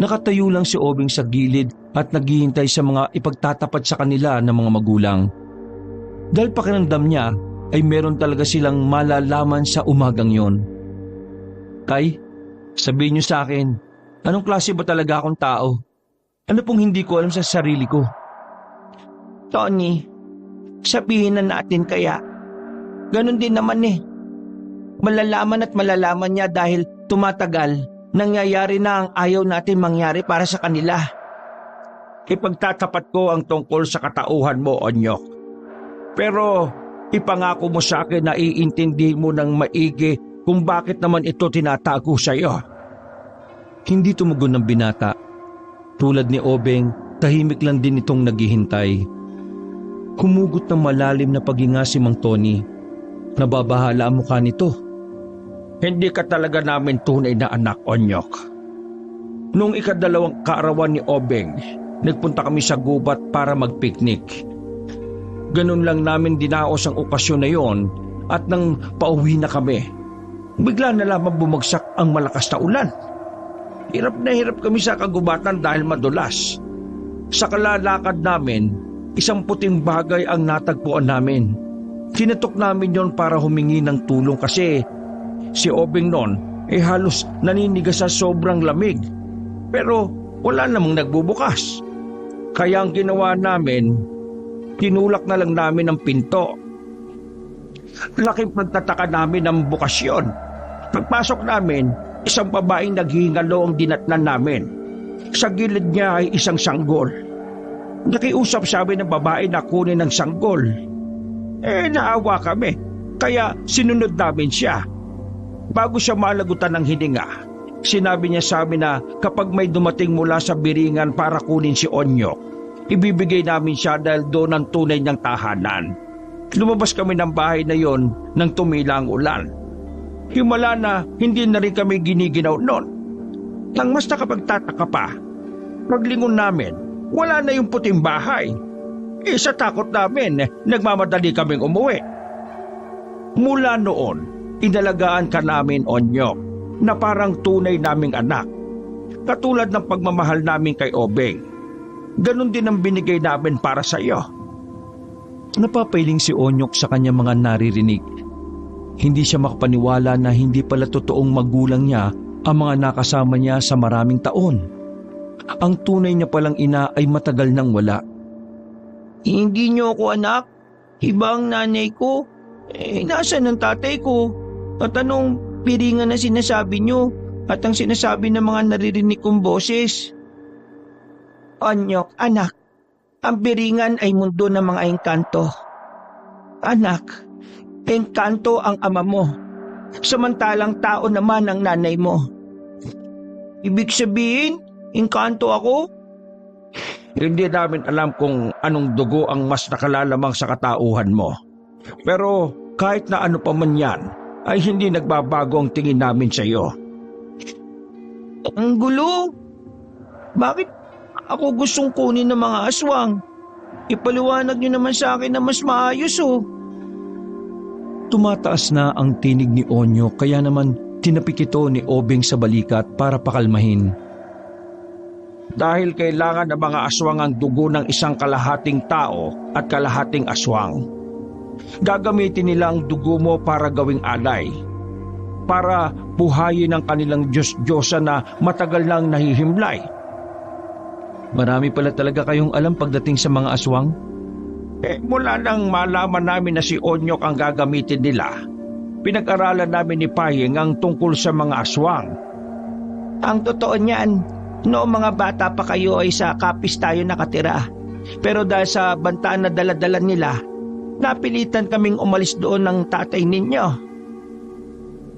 Nakatayo lang si Obeng sa gilid at naghihintay sa mga ipagtatapat sa kanila ng mga magulang. Dahil pakiramdam niya ay meron talaga silang malalaman sa umagang yon. Tay, sabihin niyo sa akin, anong klase ba talaga akong tao? Ano pong hindi ko alam sa sarili ko? Tony, sabihin na natin kaya. Ganon din naman eh. Malalaman at malalaman niya dahil tumatagal, nangyayari na ang ayaw natin mangyari para sa kanila. Ipagtatapat ko ang tungkol sa katauhan mo, Onyok. Pero ipangako mo sa akin na iintindihin mo ng maigi kung bakit naman ito tinatago sa iyo. Hindi tumugon ng binata. Tulad ni Obeng, tahimik lang din itong naghihintay. Humugot ng malalim na paghinga si Mang Tony. Nababahala ang mukha nito. Hindi ka talaga namin tunay na anak, Onyok. Noong ikadalawang kaarawan ni Obeng, nagpunta kami sa gubat para magpiknik. Ganun lang namin dinaos ang okasyon na yon at nang pauwi na kami, bigla na lamang bumagsak ang malakas na ulan. Hirap na hirap kami sa kagubatan dahil madulas. Sa kalalakad namin, isang puting bagay ang natagpuan namin. Kinatok namin yon para humingi ng tulong kasi si Obeng noon halos naninigas sa sobrang lamig. Pero wala namang nagbubukas. Kaya ang ginawa namin, tinulak na lang namin ang pinto. Laking pagtataka namin ang bukasyon. Pagpasok namin, isang babaeng naghihingalo ang dinatnan namin. Sa gilid niya ay isang sanggol. Nakiusap sabi ng babae na kunin ang sanggol. Naawa kami, kaya sinunod namin siya. Bago siya malagutan ng hininga, sinabi niya sa amin na kapag may dumating mula sa Biringan para kunin si Onyok, ibibigay namin siya dahil doon ang tunay niyang tahanan. Lumabas kami ng bahay na yon nang tumila ang ulan. Himala na hindi na rin kami giniginaw noon. Nang mas nakapagtataka pa, paglingon namin, wala na yung puting bahay. Sa takot namin, nagmamadali kaming umuwi. Mula noon, inalagaan ka namin, Onyok, na parang tunay naming anak. Katulad ng pagmamahal namin kay Obeng. Ganon din ang binigay namin para sa iyo. Napapailing si Onyok sa kanyang mga naririnig. Hindi siya makapaniwala na hindi pala totoong magulang niya ang mga nakasama niya sa maraming taon. Ang tunay niya palang ina ay matagal nang wala. Hindi niyo ako anak. Iba ang nanay ko. Nasaan ang tatay ko? At anong Biringan na sinasabi niyo? At ang sinasabi ng mga naririnig kong boses? Onyok, anak. Ang Biringan ay mundo ng mga engkanto. Anak, engkanto ang ama mo. Samantalang tao naman ang nanay mo. Ibig sabihin, engkanto ako? Hindi namin alam kung anong dugo ang mas nakalalamang sa katauhan mo. Pero kahit na ano pa man yan, ay hindi nagbabago ang tingin namin sa iyo. Ang gulo! Bakit ako gustong kunin ng mga aswang? Ipaliwanag niyo naman sa akin na mas maayos oh. Tumataas na ang tinig ni Onyok kaya naman tinapik ito ni Obeng sa balikat para pakalmahin. Dahil kailangan ng mga aswang ang dugo ng isang kalahating tao at kalahating aswang. Gagamitin nila ang dugo mo para gawing alay. Para buhayin ang kanilang Diyos-Diyosa na matagal nang nahihimlay. Marami pala talaga kayong alam pagdating sa mga aswang? Mula nang malaman namin na si Onyok ang gagamitin nila, pinag-aralan namin ni Payeng ang tungkol sa mga aswang. Ang totoo niyan, noong mga bata pa kayo ay sa kapis tayo nakatira. Pero dahil sa bantaan na dala-dala nila, napilitan kaming umalis doon ng tatay ninyo.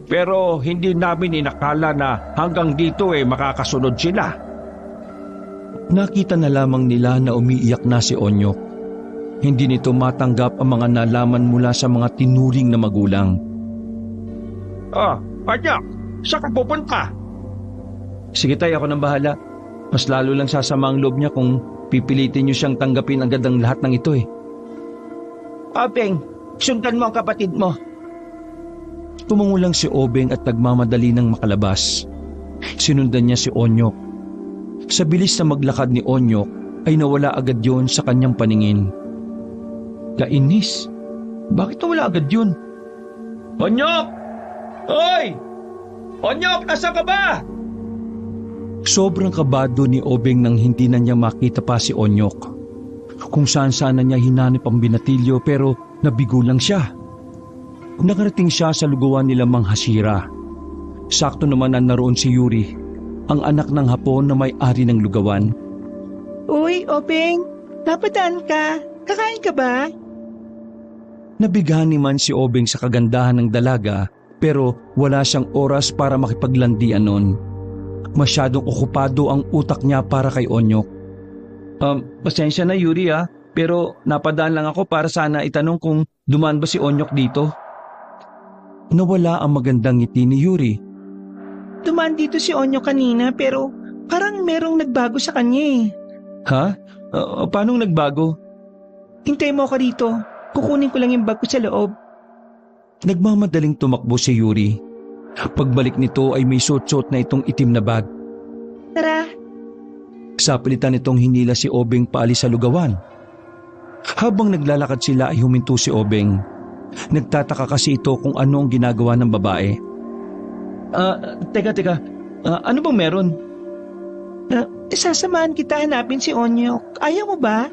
Pero hindi namin inakala na hanggang dito makakasunod sila. Nakita na lamang nila na umiiyak na si Onyok. Hindi nito matanggap ang mga nalaman mula sa mga tinuring na magulang. Onyok, saan ka pupunta? Sige tay, ako nang bahala. Mas lalo lang sasama ang loob niya kung pipilitin niyo siyang tanggapin agad ang lahat ng ito Obeng, sundan mo ang kapatid mo. Tumangulang si Obeng at nagmamadali ng makalabas. Sinundan niya si Onyok. Sa bilis na maglakad ni Onyok ay nawala agad yon sa kanyang paningin. Kainis, bakit nawala agad yun? Onyok! Hoy! Onyok, nasa ka ba? Sobrang kabado ni Obeng nang hindi na niya makita pa si Onyok. Kung saan sana niya hinanap ang binatilyo pero nabigo lang siya. Nakarating siya sa lugawan nila Mang Hasira. Sakto naman na naroon si Yuri, ang anak ng Hapon na may-ari ng lugawan. Uy, Obeng, napadaan ka. Kakain ka ba? Nabigani man si Obeng sa kagandahan ng dalaga pero wala siyang oras para makipaglandian nun. Masyadong okupado ang utak niya para kay Onyok. Pasensya na Yuri pero napadaan lang ako para sana itanong kung dumaan ba si Onyok dito. Nawala ang magandang ngiti ni Yuri. Dumaan dito si Onyok kanina pero parang merong nagbago sa kanya Ha? Paanong nagbago? Hintay mo ako rito. Kukunin ko lang yung bag ko sa loob. Nagmamadaling tumakbo si Yuri. Pagbalik nito ay may suot-suot na itong itim na bag. Tara. Sa palitan nitong hinila si Obeng paalis sa lugawan. Habang naglalakad sila ay huminto si Obeng. Nagtataka kasi ito kung ano ang ginagawa ng babae. Teka. Ano bang meron? Sasamahan kita hanapin si Onyok. Ayaw mo ba?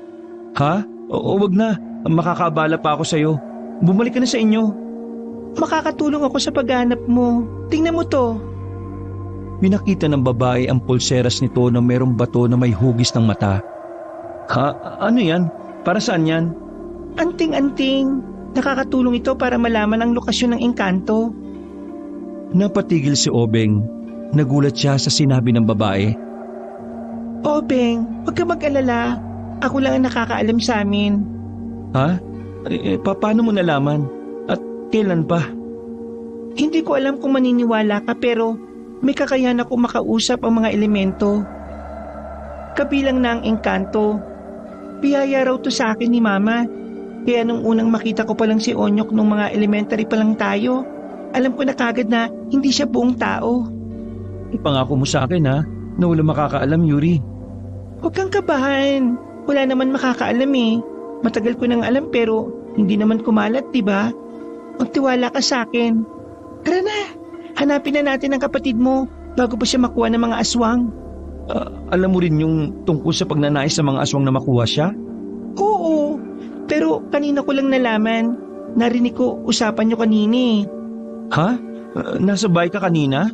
Ha? Wag na. Makakabala pa ako sa'yo. Bumalik ka na sa inyo. Makakatulong ako sa paghanap mo. Tingnan mo to. Pinakita ng babae ang pulseras nito na merong bato na may hugis ng mata. Ha? Ano yan? Para saan yan? Anting-anting. Nakakatulong ito para malaman ang lokasyon ng engkanto. Napatigil si Obeng. Nagulat siya sa sinabi ng babae. Obeng, huwag ka mag-alala. Ako lang ang nakakaalam sa amin. Ha? Paano mo nalaman? At kailan pa? Hindi ko alam kung maniniwala ka pero may kakayahan ako makausap ang mga elemento. Kabilang na ang engkanto. Biyaya raw to sa akin ni Mama. Kaya nung unang makita ko pa lang si Onyok nung mga elementary pa lang tayo, alam ko na kagad na hindi siya buong tao. Ipangako mo sa akin na wala makakaalam, Yuri. Huwag kang kabahan. Wala naman makakaalam Matagal ko nang alam pero hindi naman kumalat, diba? Magtiwala ka sa akin. Tara na, hanapin na natin ang kapatid mo bago pa siya makuha ng mga aswang. Alam mo rin yung tungkol sa pagnanais sa mga aswang na makuha siya? Oo, pero kanina ko lang nalaman. Narinig ko usapan niyo kanina Ha? Nasa bahay ka kanina?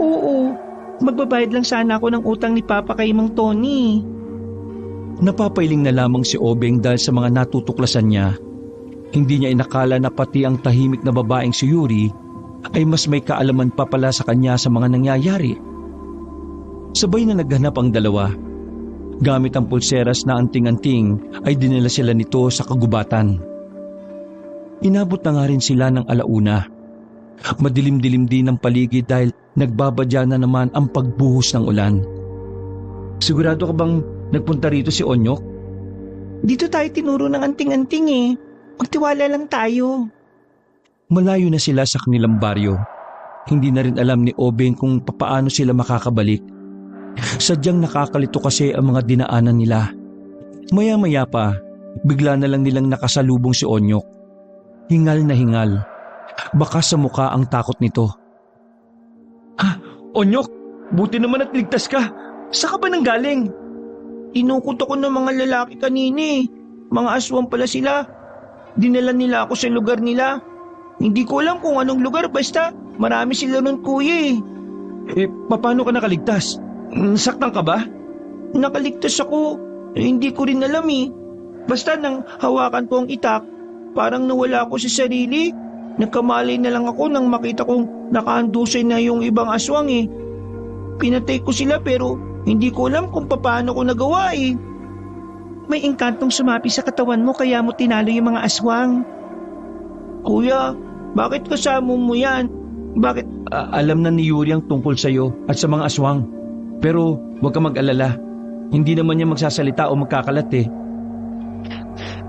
Oo, magbabayad lang sana ako ng utang ni Papa kay Mang Tony. Napapailing na lamang si Obeng dahil sa mga natutuklasan niya. Hindi niya inakala na pati ang tahimik na babaeng si Yuri ay mas may kaalaman pa pala sa kanya sa mga nangyayari. Sabay na naghanap ang dalawa. Gamit ang pulseras na anting-anting ay dinala sila nito sa kagubatan. Inabot na nga rin sila ng alauna. Madilim-dilim din ang paligid dahil nagbabadya na naman ang pagbuhos ng ulan. Sigurado ka bang nagpunta rito si Onyok? Dito tayo tinuro ng anting-anting eh. Magtiwala lang tayo. Malayo na sila sa kanilang baryo. Hindi na rin alam ni Obeng kung papaano sila makakabalik. Sadyang nakakalito kasi ang mga dinaanan nila. Maya-maya pa, bigla na lang nilang nakasalubong si Onyok. Hingal na hingal. Baka sa mukha ang takot nito. Onyok, buti naman at ligtas ka. Saan ka ba nanggaling? Tinukot ako ng mga lalaki kanina eh. Mga aswang pala sila. Dinala nila ako sa lugar nila. Hindi ko alam kung anong lugar, basta marami sila nun kuya eh. Paano ka nakaligtas? Nasaktan ka ba? Nakaligtas ako. Hindi ko rin alam eh. Basta nang hawakan ko ang itak, parang nawala ako sa sarili. Nagkamalay na lang ako nang makita kong nakahandusay na yung ibang aswang eh. Pinatay ko sila pero hindi ko alam kung paano ko nagawa eh. May engkantong sumapi sa katawan mo kaya mo tinalo yung mga aswang. Kuya, bakit kasama mo yan? Bakit? Alam na ni Yuri ang tungkol sa'yo at sa mga aswang. Pero huwag ka mag-alala. Hindi naman niya magsasalita o magkakalat eh.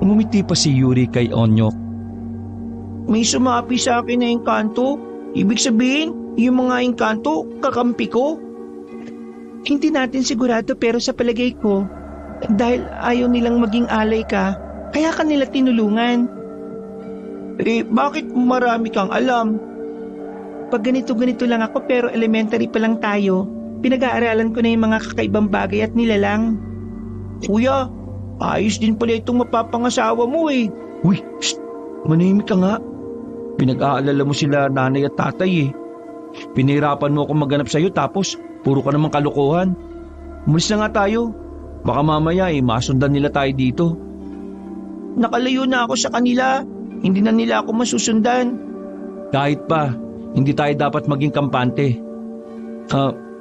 Umumiti pa si Yuri kay Onyok. May sumapi sa akin na engkanto. Ibig sabihin, yung mga engkanto, kakampi ko. Hindi natin sigurado pero sa palagay ko, dahil ayaw nilang maging alay ka, kaya ka nila tinulungan. Bakit marami kang alam? Pag ganito-ganito lang ako pero elementary pa lang tayo, pinag-aaralan ko na yung mga kakaibang bagay at nilalang. Kuya, ayos din pala itong mapapangasawa mo eh. Uy, shh, manahimik ka nga. Pinag-aalala mo sila nanay at tatay eh. Pinahirapan mo akong maghanap sa'yo tapos puro ka namang kalokohan. Umalis na nga tayo. Baka mamaya masundan nila tayo dito. Nakalayo na ako sa kanila. Hindi na nila ako masusundan. Kahit pa, hindi tayo dapat maging kampante.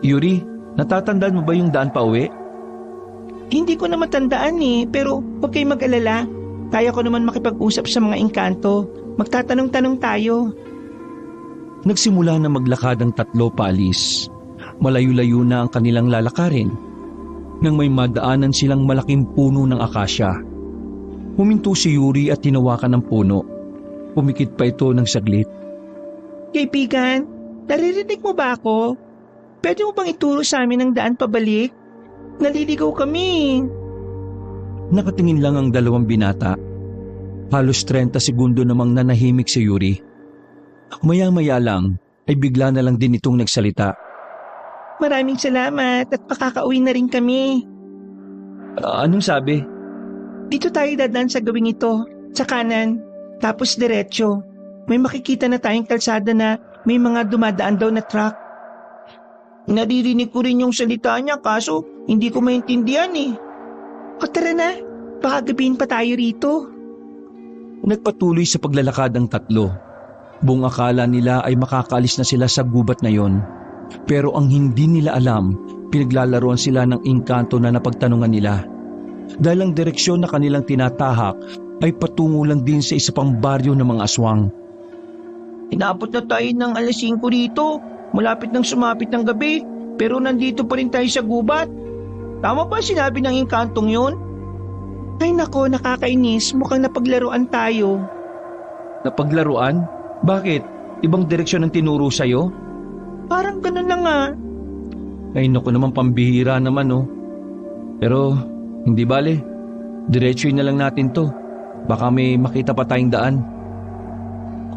Yuri, natatandaan mo ba yung daan pa uwi? Hindi ko na matandaan eh, pero huwag kayong mag-alala. Kaya ko naman makipag-usap sa mga engkanto. Magtatanong-tanong tayo. Nagsimula na maglakad ang tatlo paalis. Malayo-layo na ang kanilang lalakarin. Nang may madaanan silang malaking puno ng akasya. Huminto si Yuri at tinawakan ng puno. Pumikit pa ito ng saglit. Kaibigan, naririnig mo ba ako? Pwede mo bang ituro sa amin ang daan pabalik? Naliligaw kami. Nakatingin lang ang dalawang binata. Halos 30 segundo namang nanahimik si Yuri. Maya-maya lang ay bigla na lang din itong nagsalita. Maraming salamat at makakauwi na rin kami. Anong sabi? Dito tayo dadaan sa gawing ito, sa kanan, tapos diretso. May makikita na tayong kalsada na may mga dumadaan daw na truck. Naririnig ko rin yung salita niya kaso hindi ko maintindihan eh. O tara na, baka gabihin pa tayo rito. Nagpatuloy sa paglalakad ang tatlo. Buong akala nila ay makakaalis na sila sa gubat na yon. Pero ang hindi nila alam, pinaglalaroan sila ng engkanto na napagtanungan nila. Dahil ang direksyon na kanilang tinatahak ay patungo lang din sa isa pang baryo ng mga aswang. Inabot na tayo ng alas 5 rito. Malapit nang sumapit ng gabi, pero nandito pa rin tayo sa gubat. Tama ba sinabi ng engkantong yun? Ay nako, nakakainis. Mukhang napaglaruan tayo. Napaglaruan? Bakit? Ibang direksyon ang tinuro sa'yo? Parang ganun na nga. Ay naku naman, pambihira naman oh. Pero hindi bale, diretsuin na lang natin to. Baka may makita pa tayong daan.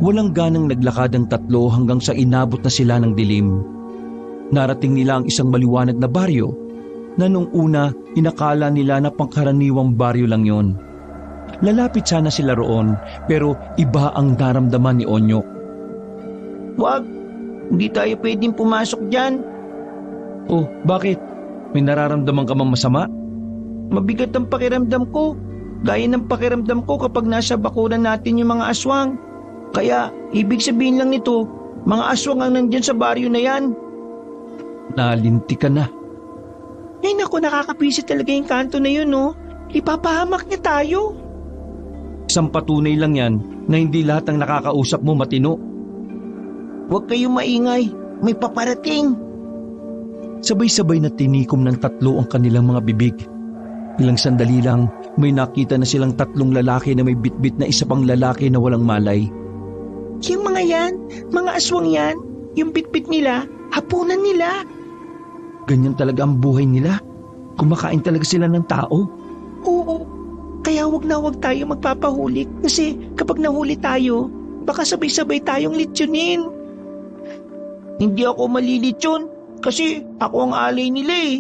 Walang ganang naglakad ang tatlo hanggang sa inabot na sila ng dilim. Narating nila ang isang maliwanag na baryo na nung una inakala nila na pangkaraniwang baryo lang yon. Lalapit sana sila roon pero iba ang naramdaman ni Onyok. Wag, hindi tayo pwedeng pumasok dyan. Oh, bakit? May nararamdaman ka bang masama? Mabigat ang pakiramdam ko. Gaya ng pakiramdam ko kapag nasa bakuran natin yung mga aswang. Kaya, ibig sabihin lang nito, mga aswang ang nandyan sa baryo na yan. Nalinti ka na. Ay naku, nakakapisit talaga yung kanto na yun, no? Ipapahamak niya tayo. Isang patunay lang yan na hindi lahat ng nakakausap mo matino. Huwag kayong maingay, may paparating. Sabay-sabay na tinikom ng tatlo ang kanilang mga bibig. Ilang sandali lang, may nakita na silang tatlong lalaki na may bitbit na isa pang lalaki na walang malay. Yung mga yan, mga aswang yan, yung bitbit nila, hapunan nila. Ganyan talaga ang buhay nila. Kumakain talaga sila ng tao. Oo, kaya wag tayo magpapahuli kasi kapag nahuli tayo, baka sabay-sabay tayong litsunin. Hindi ako malilitsyon kasi ako ang alay nila eh.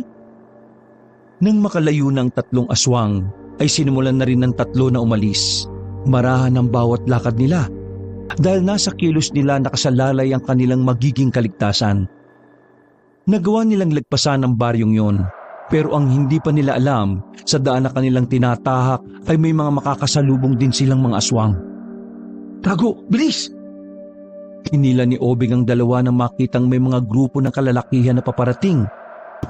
Nang makalayo ng tatlong aswang, ay sinimulan na rin ng tatlo na umalis. Marahan ang bawat lakad nila dahil nasa kilos nila nakasalalay ang kanilang magiging kaligtasan. Nagawa nilang lagpasan ang baryong yon, pero ang hindi pa nila alam, sa daan na kanilang tinatahak ay may mga makakasalubong din silang mga aswang. Tago, bilis! Hinila ni Obeng ang dalawa nang makitang may mga grupo ng kalalakihan na paparating.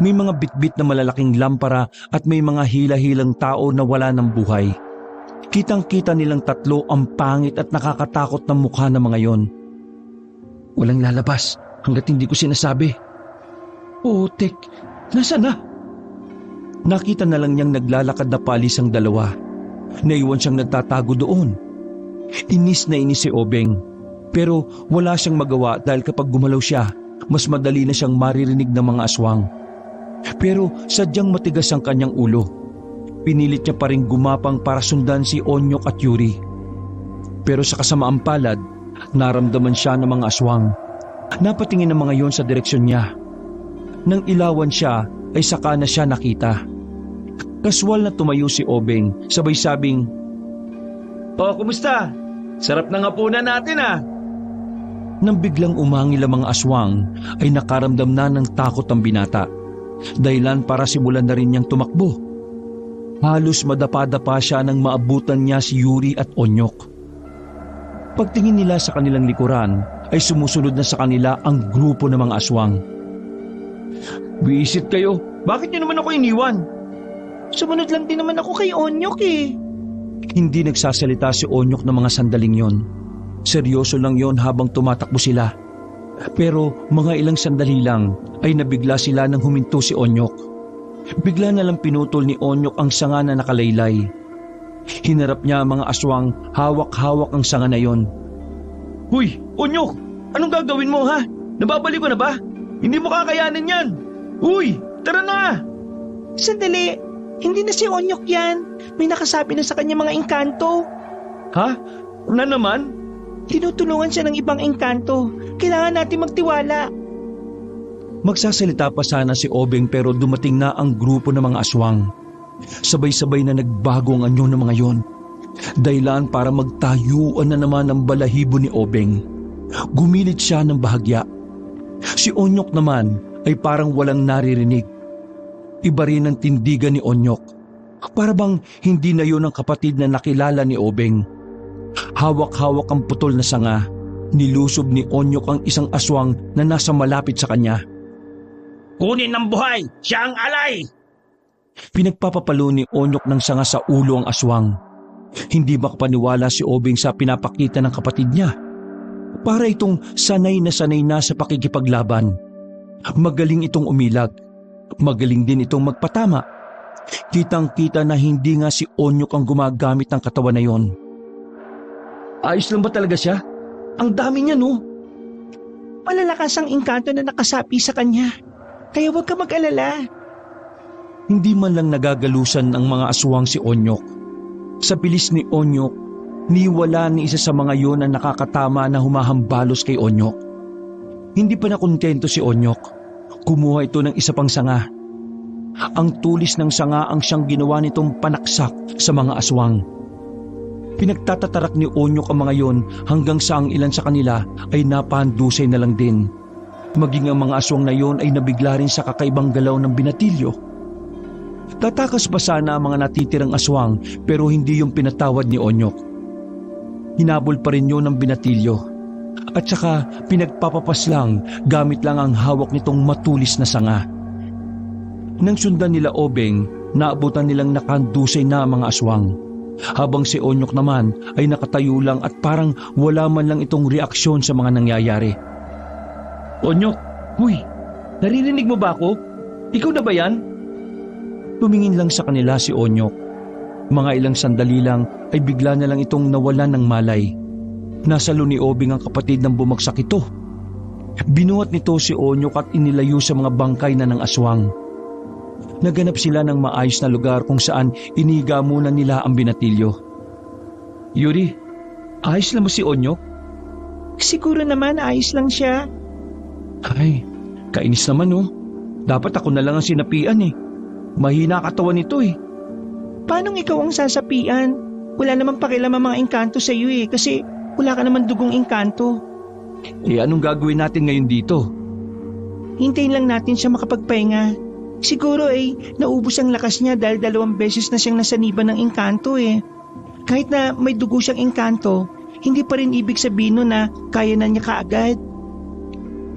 May mga bitbit na malalaking lampara at may mga hila-hilang tao na wala ng buhay. Kitang-kita nilang tatlo ang pangit at nakakatakot na mukha ng mga yon. Walang lalabas hanggat hindi ko sinasabi. Oo, Tek, nasaan na? Nakita na lang niyang naglalakad na palis ang dalawa. Naiwan siyang nagtatago doon. Inis na inis si Obeng, pero wala siyang magawa dahil kapag gumalaw siya, mas madali na siyang maririnig ng mga aswang. Pero sadyang matigas ang kanyang ulo. Pinilit niya pa rin gumapang para sundan si Onyok at Yuri. Pero sa kasamaang palad, naramdaman siya ng mga aswang. Napatingin ang mga yon sa direksyon niya. Nang ilawan siya, ay saka na siya nakita. Kaswal na tumayo si Obeng, sabay sabing, "Oh, kumusta? Sarap ng hapunan natin ah." Nang biglang umangil ang mga aswang, ay nakaramdam na ng takot ang binata. Dahilan para simulan na rin niyang tumakbo. Halos madapa-dapa siya nang maabutan niya si Yuri at Onyok. Pagtingin nila sa kanilang likuran, ay sumusunod na sa kanila ang grupo ng mga aswang. "Bisit kayo, bakit niyo naman ako iniwan?" Sumunod lang din naman ako kay Onyok eh. Hindi nagsasalita si Onyok ng mga sandaling yon. Seryoso lang yon habang tumatakbo sila. Pero mga ilang sandali lang ay nabigla sila nang huminto si Onyok. Bigla na lang pinutol ni Onyok ang sanga na nakalaylay. Hinarap niya ang mga aswang, hawak-hawak ang sanga na yon. "Huy, Onyok! Anong gagawin mo ha? Nababalik ko na ba? Hindi mo kakayanin yan! Huy, tara na!" Sandali, hindi na si Onyok yan. May nakasabi na sa kanya mga engkanto. "Ha? Na naman?" Tinutulungan siya ng ibang engkanto. Kailangan natin magtiwala. Magsasalita pa sana si Obeng pero dumating na ang grupo ng mga aswang. Sabay-sabay na nagbago ang anyo ng mga yon. Dahilan para magtayuan na naman ang balahibo ni Obeng. Gumilit siya ng bahagya. Si Onyok naman ay parang walang naririnig. Iba rin ang tindigan ni Onyok. Para bang hindi na yon ang kapatid na nakilala ni Obeng. Hawak-hawak ang putol na sanga. Nilusob ni Onyok ang isang aswang na nasa malapit sa kanya. "Kunin ng buhay! Siya ang alay!" Pinagpapapalo ni Onyok ng sanga sa ulo ang aswang. Hindi makapaniwala si Obeng sa pinapakita ng kapatid niya. Para itong sanay na sa pakikipaglaban. Magaling itong umilag. Magaling din itong magpatama. Kitang-kita na hindi nga si Onyok ang gumagamit ng katawan na yon. Ayos lang ba talaga siya? Ang dami niya, no? Malalakas ang engkanto na nakasapi sa kanya. Kaya huwag ka mag-alala. Hindi man lang nagagalusan ng mga aswang si Onyok. Sa bilis ni Onyok, niwala ni isa sa mga yon ang nakakatama na humahambalos kay Onyok. Hindi pa nakontento si Onyok. Kumuha ito ng isa pang sanga. Ang tulis ng sanga ang siyang ginawa nitong panaksak sa mga aswang. Pinagtatatarak ni Onyok ang mga yon hanggang sa ang ilan sa kanila ay napahandusay na lang din. Maging ang mga aswang na yon ay nabigla rin sa kakaibang galaw ng binatilyo. Tatakas pa sana ang mga natitirang aswang pero hindi yung pinatawad ni Onyok. Hinabol pa rin yun ng binatilyo. At saka pinagpapapas lang gamit lang ang hawak nitong matulis na sanga. Nang sundan nila Obeng, naabutan nilang nakahandusay na ang mga aswang. Habang si Onyok naman ay nakatayo lang at parang wala man lang itong reaksyon sa mga nangyayari. Onyok, huy, naririnig mo ba ako? Ikaw na ba yan? Tumingin lang sa kanila si Onyok. Mga ilang sandali lang ay bigla na lang itong nawalan ng malay. Nasalo ni Obing ang kapatid nang bumagsak ito. Binuhat nito si Onyok at inilayo sa mga bangkay na ng aswang. Naganap sila ng maayos na lugar kung saan iniga muna nila ang binatilyo. Yuri, ayos lang mo si Onyok? Siguro naman ayos lang siya. Ay, kainis naman oh. Dapat ako na lang ang sinapian eh. Mahina katawan nito eh. Paano ikaw ang sasapian? Wala namang pakialam ang mga engkanto sa iyo eh, kasi wala ka naman dugong engkanto. Eh anong gagawin natin ngayon dito? Hintayin lang natin siya makapagpahinga. Siguro ay naubos ang lakas niya dahil 2 beses na siyang nasaniban ng engkanto eh. Kahit na may dugo siyang engkanto, hindi pa rin ibig sabihin nun na kaya na niya kaagad.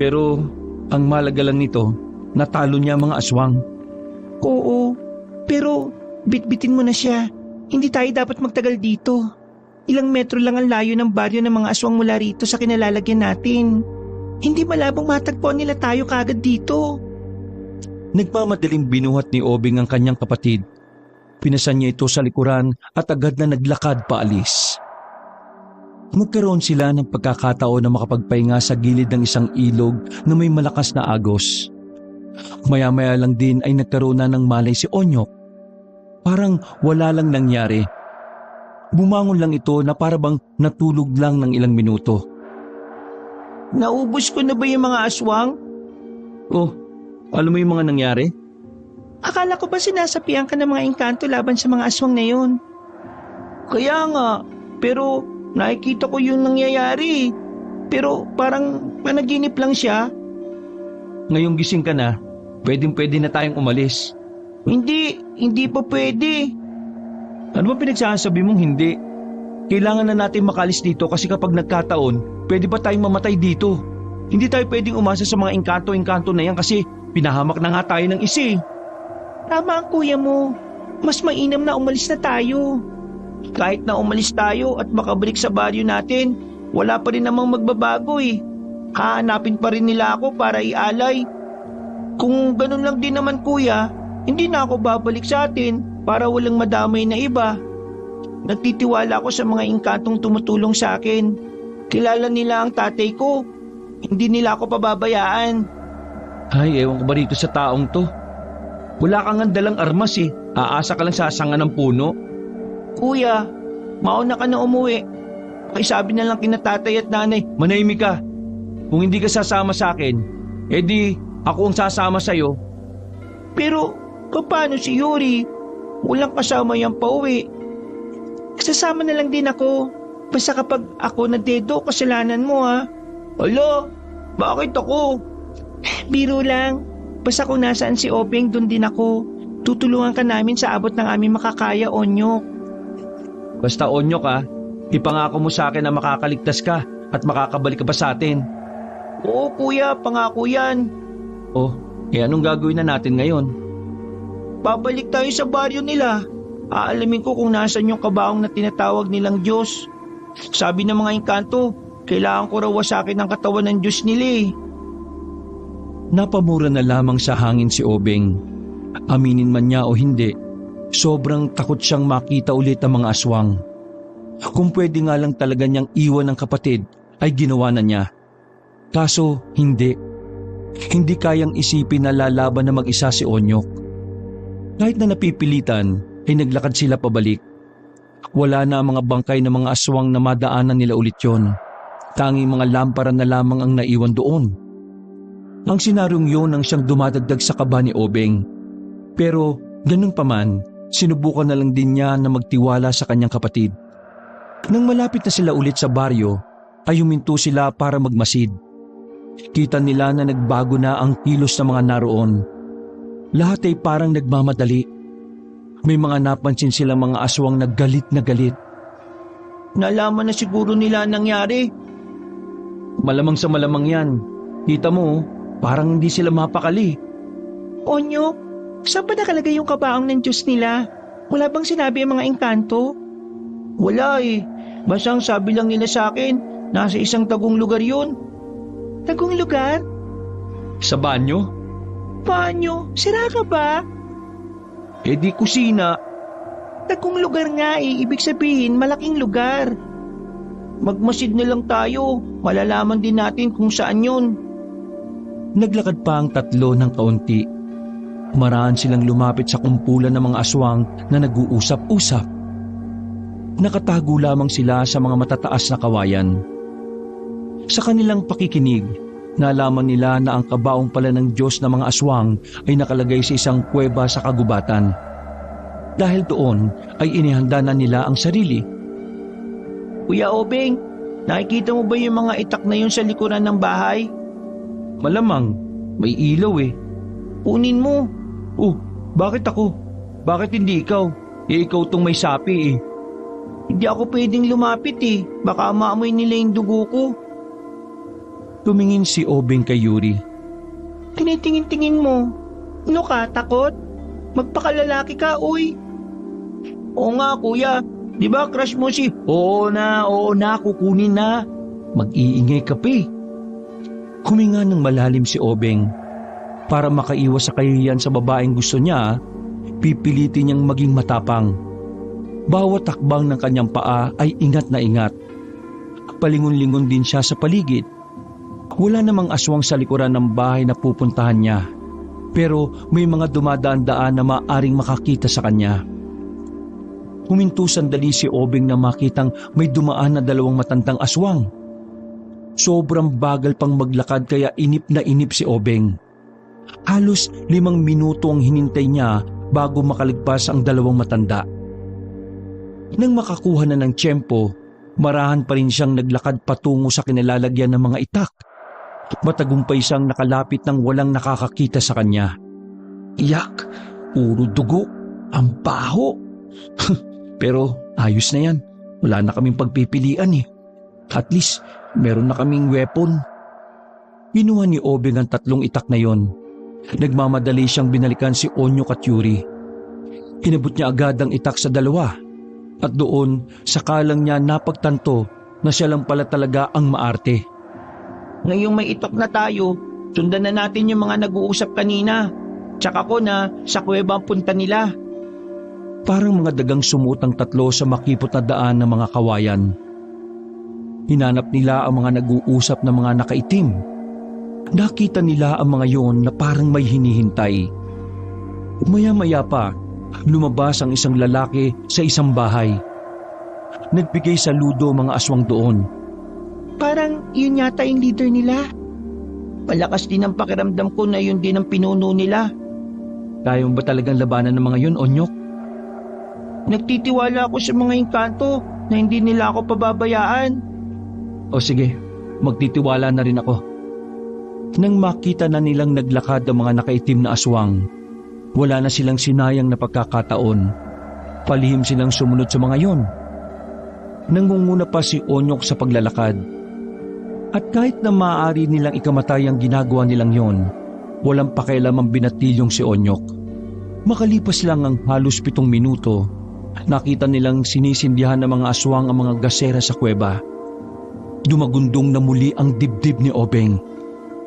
Pero ang malaga lang nito, natalo niya ang mga aswang. Oo, pero bitbitin mo na siya. Hindi tayo dapat magtagal dito. Ilang metro lang ang layo ng baryo ng mga aswang mula rito sa kinalalagyan natin. Hindi malabong matagpuan nila tayo kaagad dito. Nagmamadaling binuhat ni Obing ang kanyang kapatid. Pinasan niya ito sa likuran at agad na naglakad paalis. Nagkaroon sila ng pagkakataon na makapagpahinga sa gilid ng isang ilog na may malakas na agos. Maya-maya lang din ay nagkaroon na ng malay si Onyok. Parang wala lang nangyari. Bumangon lang ito na parabang natulog lang ng ilang minuto. Naubos ko na ba yung mga aswang? Oh, alam mo yung mga nangyari? Akala ko ba sinasapian ka ng mga engkanto laban sa mga aswang na yun? Kaya nga, pero nakikita ko yung nangyayari. Pero parang panaginip lang siya. Ngayong gising ka na, pwedeng-pwede na tayong umalis. Hindi pa pwede. Ano ba pinagsasabi mong hindi? Kailangan na natin makalis dito kasi kapag nagkataon, pwede ba tayong mamatay dito? Hindi tayo pwedeng umasa sa mga engkanto na yan kasi pinahamak na nga tayo ng isi. Tama ang kuya mo. Mas mainam na umalis na tayo. Kahit na umalis tayo at makabalik sa baryo natin, wala pa rin namang magbabago eh. Hahanapin pa rin nila ako para ialay. Kung ganun lang din naman kuya, hindi na ako babalik sa atin para walang madamay na iba. Nagtitiwala ako sa mga engkantong tumutulong sa akin. Kilala nila ang tatay ko. Hindi nila ako pababayaan. Ay, ewan ko ba rito sa taong to? Wala kang dalang armas eh. Aasa ka lang sa sanga ng puno. Kuya, mauna ka na umuwi. Pakisabi na lang kina tatay at nanay. Manahimik ka. Kung hindi ka sasama sa akin, edi ako ang sasama sa'yo. Pero paano si Yuri? Walang kasama yan pa uwi. Sasama na lang din ako. Basta kapag ako nadedo, kasalanan mo ha. Alo, bakit ako? Biro lang. Basta kung nasaan si Obeng, dun din ako. Tutulungan ka namin sa abot ng aming makakaya, Onyok. Basta Onyok ipangako mo sa akin na makakaligtas ka at makakabalik ka pa sa atin. Oo kuya, pangako yan. Oh, anong gagawin na natin ngayon? Babalik tayo sa baryo nila. Aalamin ko kung nasan yung kabaong na tinatawag nilang Diyos. Sabi ng mga engkanto, kailangan ko raw wasakin ang katawan ng Diyos nila eh. Napamura na lamang sa hangin si Obeng. Aminin man niya o hindi, sobrang takot siyang makita ulit ang mga aswang. Kung pwede nga lang talaga niyang iwan ng kapatid, ay ginawa na niya. Kaso hindi. Hindi kayang isipin na lalaban na mag-isa si Onyok. Kahit na napipilitan, ay naglakad sila pabalik. Wala na ang mga bangkay ng mga aswang na madaanan nila ulit yon. Tanging mga lampara na lamang ang naiwan doon. Ang senaryong yun ang siyang dumadagdag sa kaba ni Obeng. Pero ganun pa man, sinubukan na lang din niya na magtiwala sa kanyang kapatid. Nang malapit na sila ulit sa baryo, ay huminto sila para magmasid. Kita nila na nagbago na ang kilos ng mga naroon. Lahat ay parang nagmamadali. May mga napansin silang mga aswang na galit na galit. Nalaman na siguro nila ang nangyari. Malamang sa malamang yan. Kita mo, parang hindi sila mapakali. Onyok, saan ba nakalagay yung kabaong ng Diyos nila? Wala bang sinabi ang mga engkanto? Wala eh. Basta ang sabi lang nila sa akin, nasa isang tagong lugar yun. Tagong lugar? Sa banyo? Banyo? Sira ka ba? Eh di kusina. Tagong lugar nga eh. Ibig sabihin, malaking lugar. Magmasid na lang tayo. Malalaman din natin kung saan yun. Naglakad pa ang tatlo ng kaunti. Maraan silang lumapit sa kumpulan ng mga aswang na nag-uusap-usap. Nakatago lamang sila sa mga matataas na kawayan. Sa kanilang pakikinig, nalaman nila na ang kabaong pala ng Diyos ng mga aswang ay nakalagay sa isang kuweba sa kagubatan. Dahil doon ay inihanda na nila ang sarili. Kuya Obeng, nakikita mo ba yung mga itak na yun sa likuran ng bahay? Malamang, may ilaw eh. Kunin mo. Oh, bakit ako? Bakit hindi ikaw? Eh ikaw tong may sapi eh. Hindi ako pwedeng lumapit eh. Baka maamoy nila yung dugo ko. Tumingin si Obeng kay Yuri. Tinitingin-tingin mo. Ano ka, takot? Magpakalalaki ka, uy. Oo nga, kuya. Di ba crush mo si... Oo na, kukunin na. Mag-iingay ka pa eh. Huminga ng malalim si Obeng. Para makaiwas sa kahihiyan sa babaeng gusto niya, pipilitin niyang maging matapang. Bawat takbang ng kanyang paa ay ingat na ingat. Palingon-lingon din siya sa paligid. Wala namang aswang sa likuran ng bahay na pupuntahan niya. Pero may mga dumadaan-daan na maaring makakita sa kanya. Huminto sandali si Obeng na makitang may dumaan na dalawang matandang aswang. Sobrang bagal pang maglakad kaya inip na inip si Obeng. Halos 5 minuto ang hinintay niya bago makaligpas ang dalawang matanda. Nang makakuha na ng tiyempo, marahan pa rin siyang naglakad patungo sa kinilalagyan ng mga itak. Matagumpay siyang nakalapit nang walang nakakakita sa kanya. Iyak, puro dugo, ang baho. Pero ayos na yan, wala na kaming pagpipilian eh. At least, meron na kaming weapon. Binuha ni Obeng ang 3 itak na yon. Nagmamadali siyang binalikan si Onyok at Yuri. Inabot niya agad ang itak sa dalawa. At doon, sakalang niya napagtanto na siya lang pala talaga ang maarte. Ngayong may itak na tayo, sundan na natin yung mga nag-uusap kanina. Tsaka ko na sa kuweba ang punta nila. Parang mga dagang sumutang 3 sa makipot na daan ng mga kawayan. Hinanap nila ang mga nag-uusap na mga nakaitim. Nakita nila ang mga yon na parang may hinihintay. Maya-maya pa, lumabas ang isang lalaki sa isang bahay. Nagbigay saludo mga aswang doon. Parang yun yata yung leader nila. Malakas din ang pakiramdam ko na yun din ang pinuno nila. Kaya mo ba talagang labanan ng mga yun, Onyok? Nagtitiwala ako sa mga engkanto na hindi nila ako pababayaan. O sige, magtitiwala na rin ako. Nang makita na nilang naglakad ang mga nakaitim na aswang, wala na silang sinayang na pagkakataon. Palihim silang sumunod sa mga yon. Nangunguna pa si Onyok sa paglalakad. At kahit na maaari nilang ikamatay ang ginagawa nilang yon, walang pakialam ang binatilyong si Onyok. Makalipas lang ang halos 7 minuto, nakita nilang sinisindihan ng mga aswang ang mga gasera sa kuweba. Dumagundong na muli ang dibdib ni Obeng.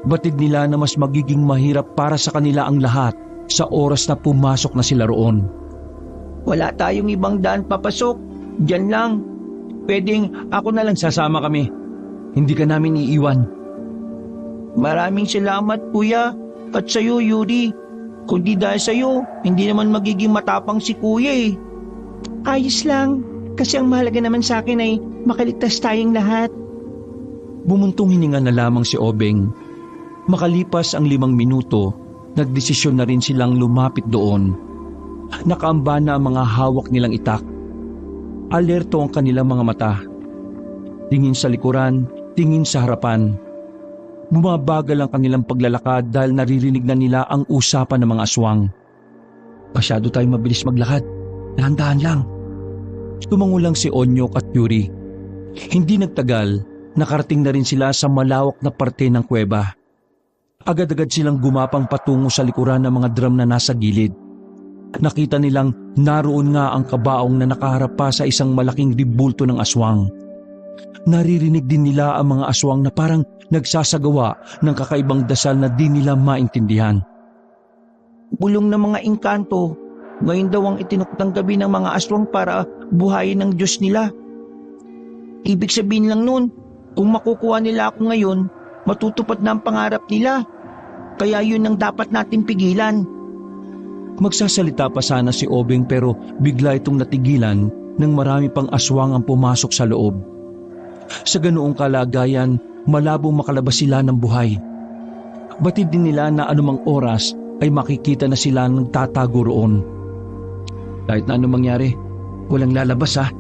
Batid nila na mas magiging mahirap para sa kanila ang lahat sa oras na pumasok na sila roon. Wala tayong ibang daan papasok. Diyan lang. Pwedeng ako na lang Sasama kami. Hindi ka namin iiwan. Maraming salamat, kuya. At sa'yo, Yuri. Kung di dahil sa'yo, hindi naman magiging matapang si kuya eh. Ayos lang. Kasi ang mahalaga naman sa akin ay makaligtas tayong lahat. Bumuntong hininga na lamang si Obeng. Makalipas ang 5 minuto, nagdesisyon na rin silang lumapit doon. Nakaamba na ang mga hawak nilang itak. Alerto ang kanilang mga mata. Tingin sa likuran, tingin sa harapan. Bumabagal ang kanilang paglalakad dahil naririnig na nila ang usapan ng mga aswang. Masyado tayong mabilis maglakad. Dahan-dahan lang. Tumango lang si Onyok at Yuri. Hindi nagtagal, nakarating na rin sila sa malawak na parte ng kuweba. Agad-agad silang gumapang patungo sa likuran ng mga drum na nasa gilid. Nakita nilang naroon nga ang kabaong na nakaharap pa sa isang malaking ribulto ng aswang. Naririnig din nila ang mga aswang na parang nagsasagawa ng kakaibang dasal na di nila maintindihan. Bulong ng mga engkanto, ngayon daw ang itinukdang gabi ng mga aswang para buhayin ng Diyos nila. Ibig sabihin lang nun, kung makukuha nila ako ngayon, matutupad na ang pangarap nila. Kaya yun ang dapat natin pigilan. Magsasalita pa sana si Obeng pero bigla itong natigilan nang marami pang aswang ang pumasok sa loob. Sa ganoong kalagayan, malabong makalabas sila ng buhay. Batid din nila na anumang oras ay makikita na sila nagtatago roon. Kahit na anong mangyari, walang lalabas ha.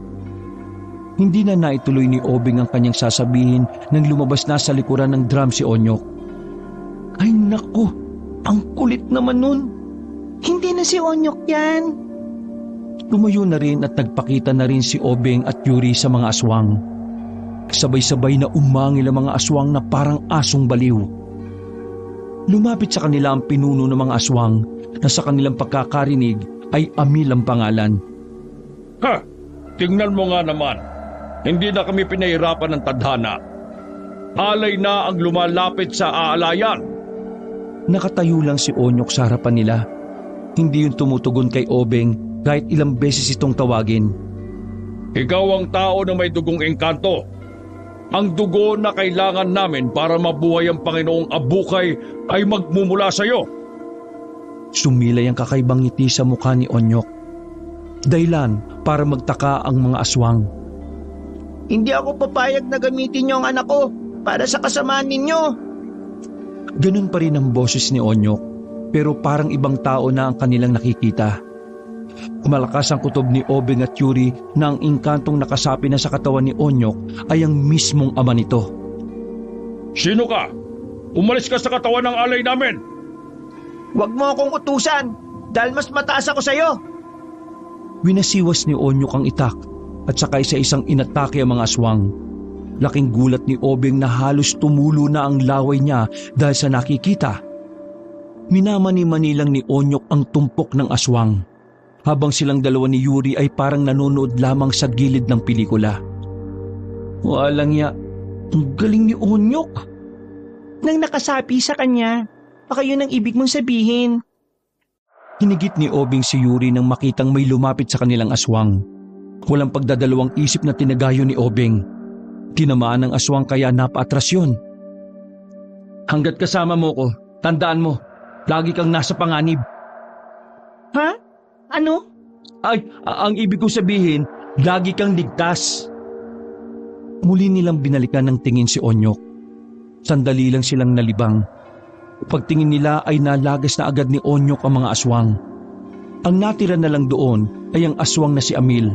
Hindi na naituloy ni Obeng ang kanyang sasabihin nang lumabas na sa likuran ng drum si Onyok. Ay naku, ang kulit naman nun. Hindi na si Onyok yan. Tumayo na rin at nagpakita na rin si Obeng at Yuri sa mga aswang. Sabay-sabay na umangil ang mga aswang na parang asong baliw. Lumapit sa kanila ang pinuno ng mga aswang na sa kanilang pagkakarinig ay Amil ang pangalan. Ha! Tingnan mo nga naman. Hindi na kami pinahirapan ng tadhana. Alay na ang lumalapit sa aalayan. Nakatayo lang si Onyok sa harapan nila. Hindi yung tumutugon kay Obeng kahit ilang beses itong tawagin. Ikaw ang tao na may dugong engkanto. Ang dugo na kailangan namin para mabuhay ang Panginoong Abukay ay magmumula sa iyo. Sumilay ang kakaibang ngiti sa mukha ni Onyok. Dahilan para magtaka ang mga aswang. Hindi ako papayag na gamitin niyo ang anak ko para sa kasamaan ninyo. Ganun pa rin ang boses ni Onyok, pero parang ibang tao na ang kanilang nakikita. Malakas ang kutob ni Obeng at Yuri na ang engkantong nakasapi na sa katawan ni Onyok ay ang mismong ama nito. Sino ka? Umalis ka sa katawan ng alay namin! Huwag mo akong utusan dahil mas mataas ako sa'yo. Winasiwas ni Onyok ang itak at saka isa-isang inatake ang mga aswang. Laking gulat ni Obeng na halos tumulo na ang laway niya dahil sa nakikita. Minamani-mani lang ni Onyok ang tumpok ng aswang, habang silang dalawa ni Yuri ay parang nanonood lamang sa gilid ng pelikula. Walang ya, ang galing ni Onyok. Nang nakasapi sa kanya, baka yun ang ibig mong sabihin. Hinigit ni Obeng si Yuri nang makitang may lumapit sa kanilang aswang. Walang pagdadalawang isip na tinagayo ni Obeng. Tinamaan ng aswang kaya napaatras yun. Hanggat kasama mo ko, tandaan mo, lagi kang nasa panganib. Ha? Ano? Ay, ang ibig ko sabihin, lagi kang ligtas. Muli nilang binalikan ng tingin si Onyok. Sandali lang silang nalibang. Pagtingin nila ay nalagas na agad ni Onyok ang mga aswang. Ang natira na lang doon ay ang aswang na si Amil.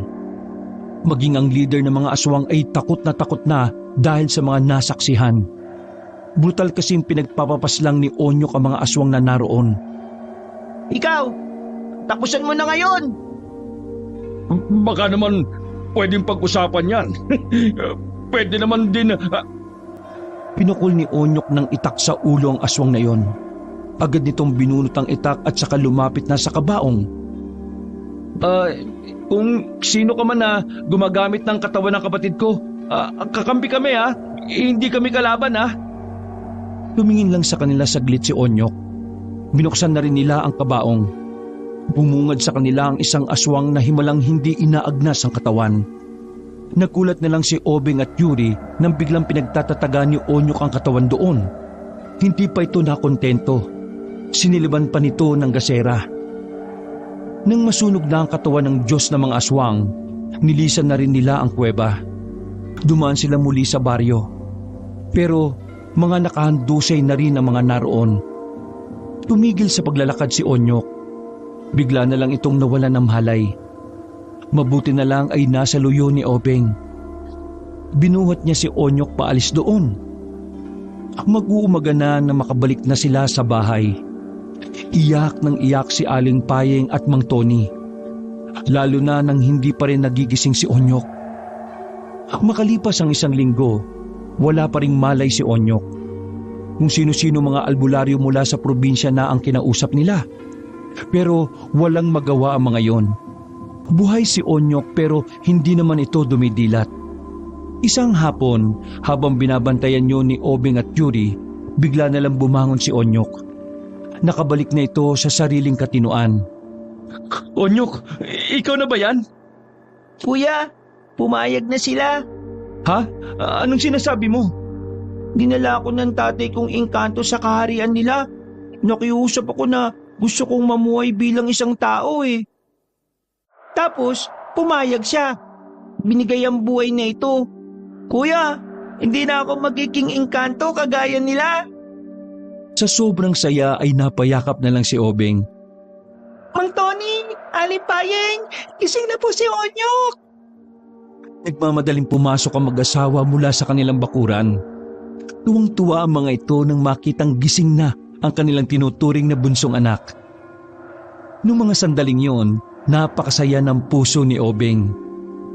Maging ang leader ng mga aswang ay takot na dahil sa mga nasaksihan. Brutal kasing pinagpapapaslang ni Onyok ang mga aswang na naroon. Ikaw, tapusan mo na ngayon. Baka naman pwedeng pag-usapan yan. Pwede naman din... Pinukol ni Onyok ng itak sa ulo ang aswang na yon. Agad nitong binunot ang itak at saka lumapit na sa kabaong. Kung sino ka man na gumagamit ng katawan ng kapatid ko, kakampi kami ha. Hindi kami kalaban ha. Tumingin lang sa kanila saglit si Onyok. Binuksan na rin nila ang kabaong. Bumungad sa kanila ang isang aswang na himalang hindi inaagnas ang katawan. Nagulat na lang si Obeng at Yuri nang biglang pinagtatataga ni Onyok ang katawan doon. Hindi pa ito nakontento. Siniliban pa nito ng gasera. Nang masunog na ang katawan ng Diyos ng mga aswang, nilisan na rin nila ang kuweba. Dumaan sila muli sa baryo. Pero mga nakahandusay na rin ang mga naroon. Tumigil sa paglalakad si Onyok. Bigla na lang itong nawalan ng malay. Mabuti na lang ay nasa luyo ni Obeng. Binuhat niya si Onyok paalis doon. Mag-uumaga na makabalik na sila sa bahay. Iyak ng iyak si Aling Payeng at Mang Tony. Lalo na nang hindi pa rin nagigising si Onyok. Makalipas ang isang linggo, wala pa ring malay si Onyok. Kung sino-sino mga albularyo mula sa probinsya na ang kinausap nila. Pero walang magawa ang mga yon. Buhay si Onyok pero hindi naman ito dumidilat. Isang hapon, habang binabantayan niyo ni Obeng at Yuri, bigla na lang bumangon si Onyok. Nakabalik na ito sa sariling katinuan. Onyok, ikaw na ba yan? Kuya, pumayag na sila. Ha? Anong sinasabi mo? Dinala ako ng tatay kong engkanto sa kaharian nila. Nakiusap ako na gusto kong mamuhay bilang isang tao eh. Tapos, pumayag siya. Binigay ang buhay na ito. Kuya, hindi na ako magiging engkanto kagaya nila. Sa sobrang saya ay napayakap na lang si Obeng. Mang Tony, Alipayeng, gising na po si Onyok. Nagmamadaling pumasok ang mag-asawa mula sa kanilang bakuran. Tuwang-tuwa ang mga ito nang makitang gising na ang kanilang tinuturing na bunsong anak. Noong mga sandaling yon, napakasaya ng puso ni Obeng.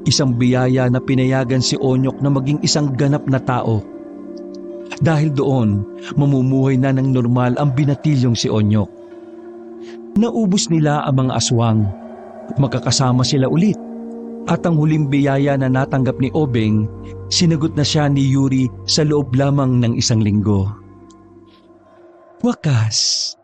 Isang biyaya na pinayagan si Onyok na maging isang ganap na tao. Dahil doon, mamumuhay na ng normal ang binatilyong si Onyok. Naubos nila ang mga aswang. Magkakasama sila ulit. At ang huling biyaya na natanggap ni Obeng, sinagot na siya ni Yuri sa loob lamang ng isang linggo. Wakas,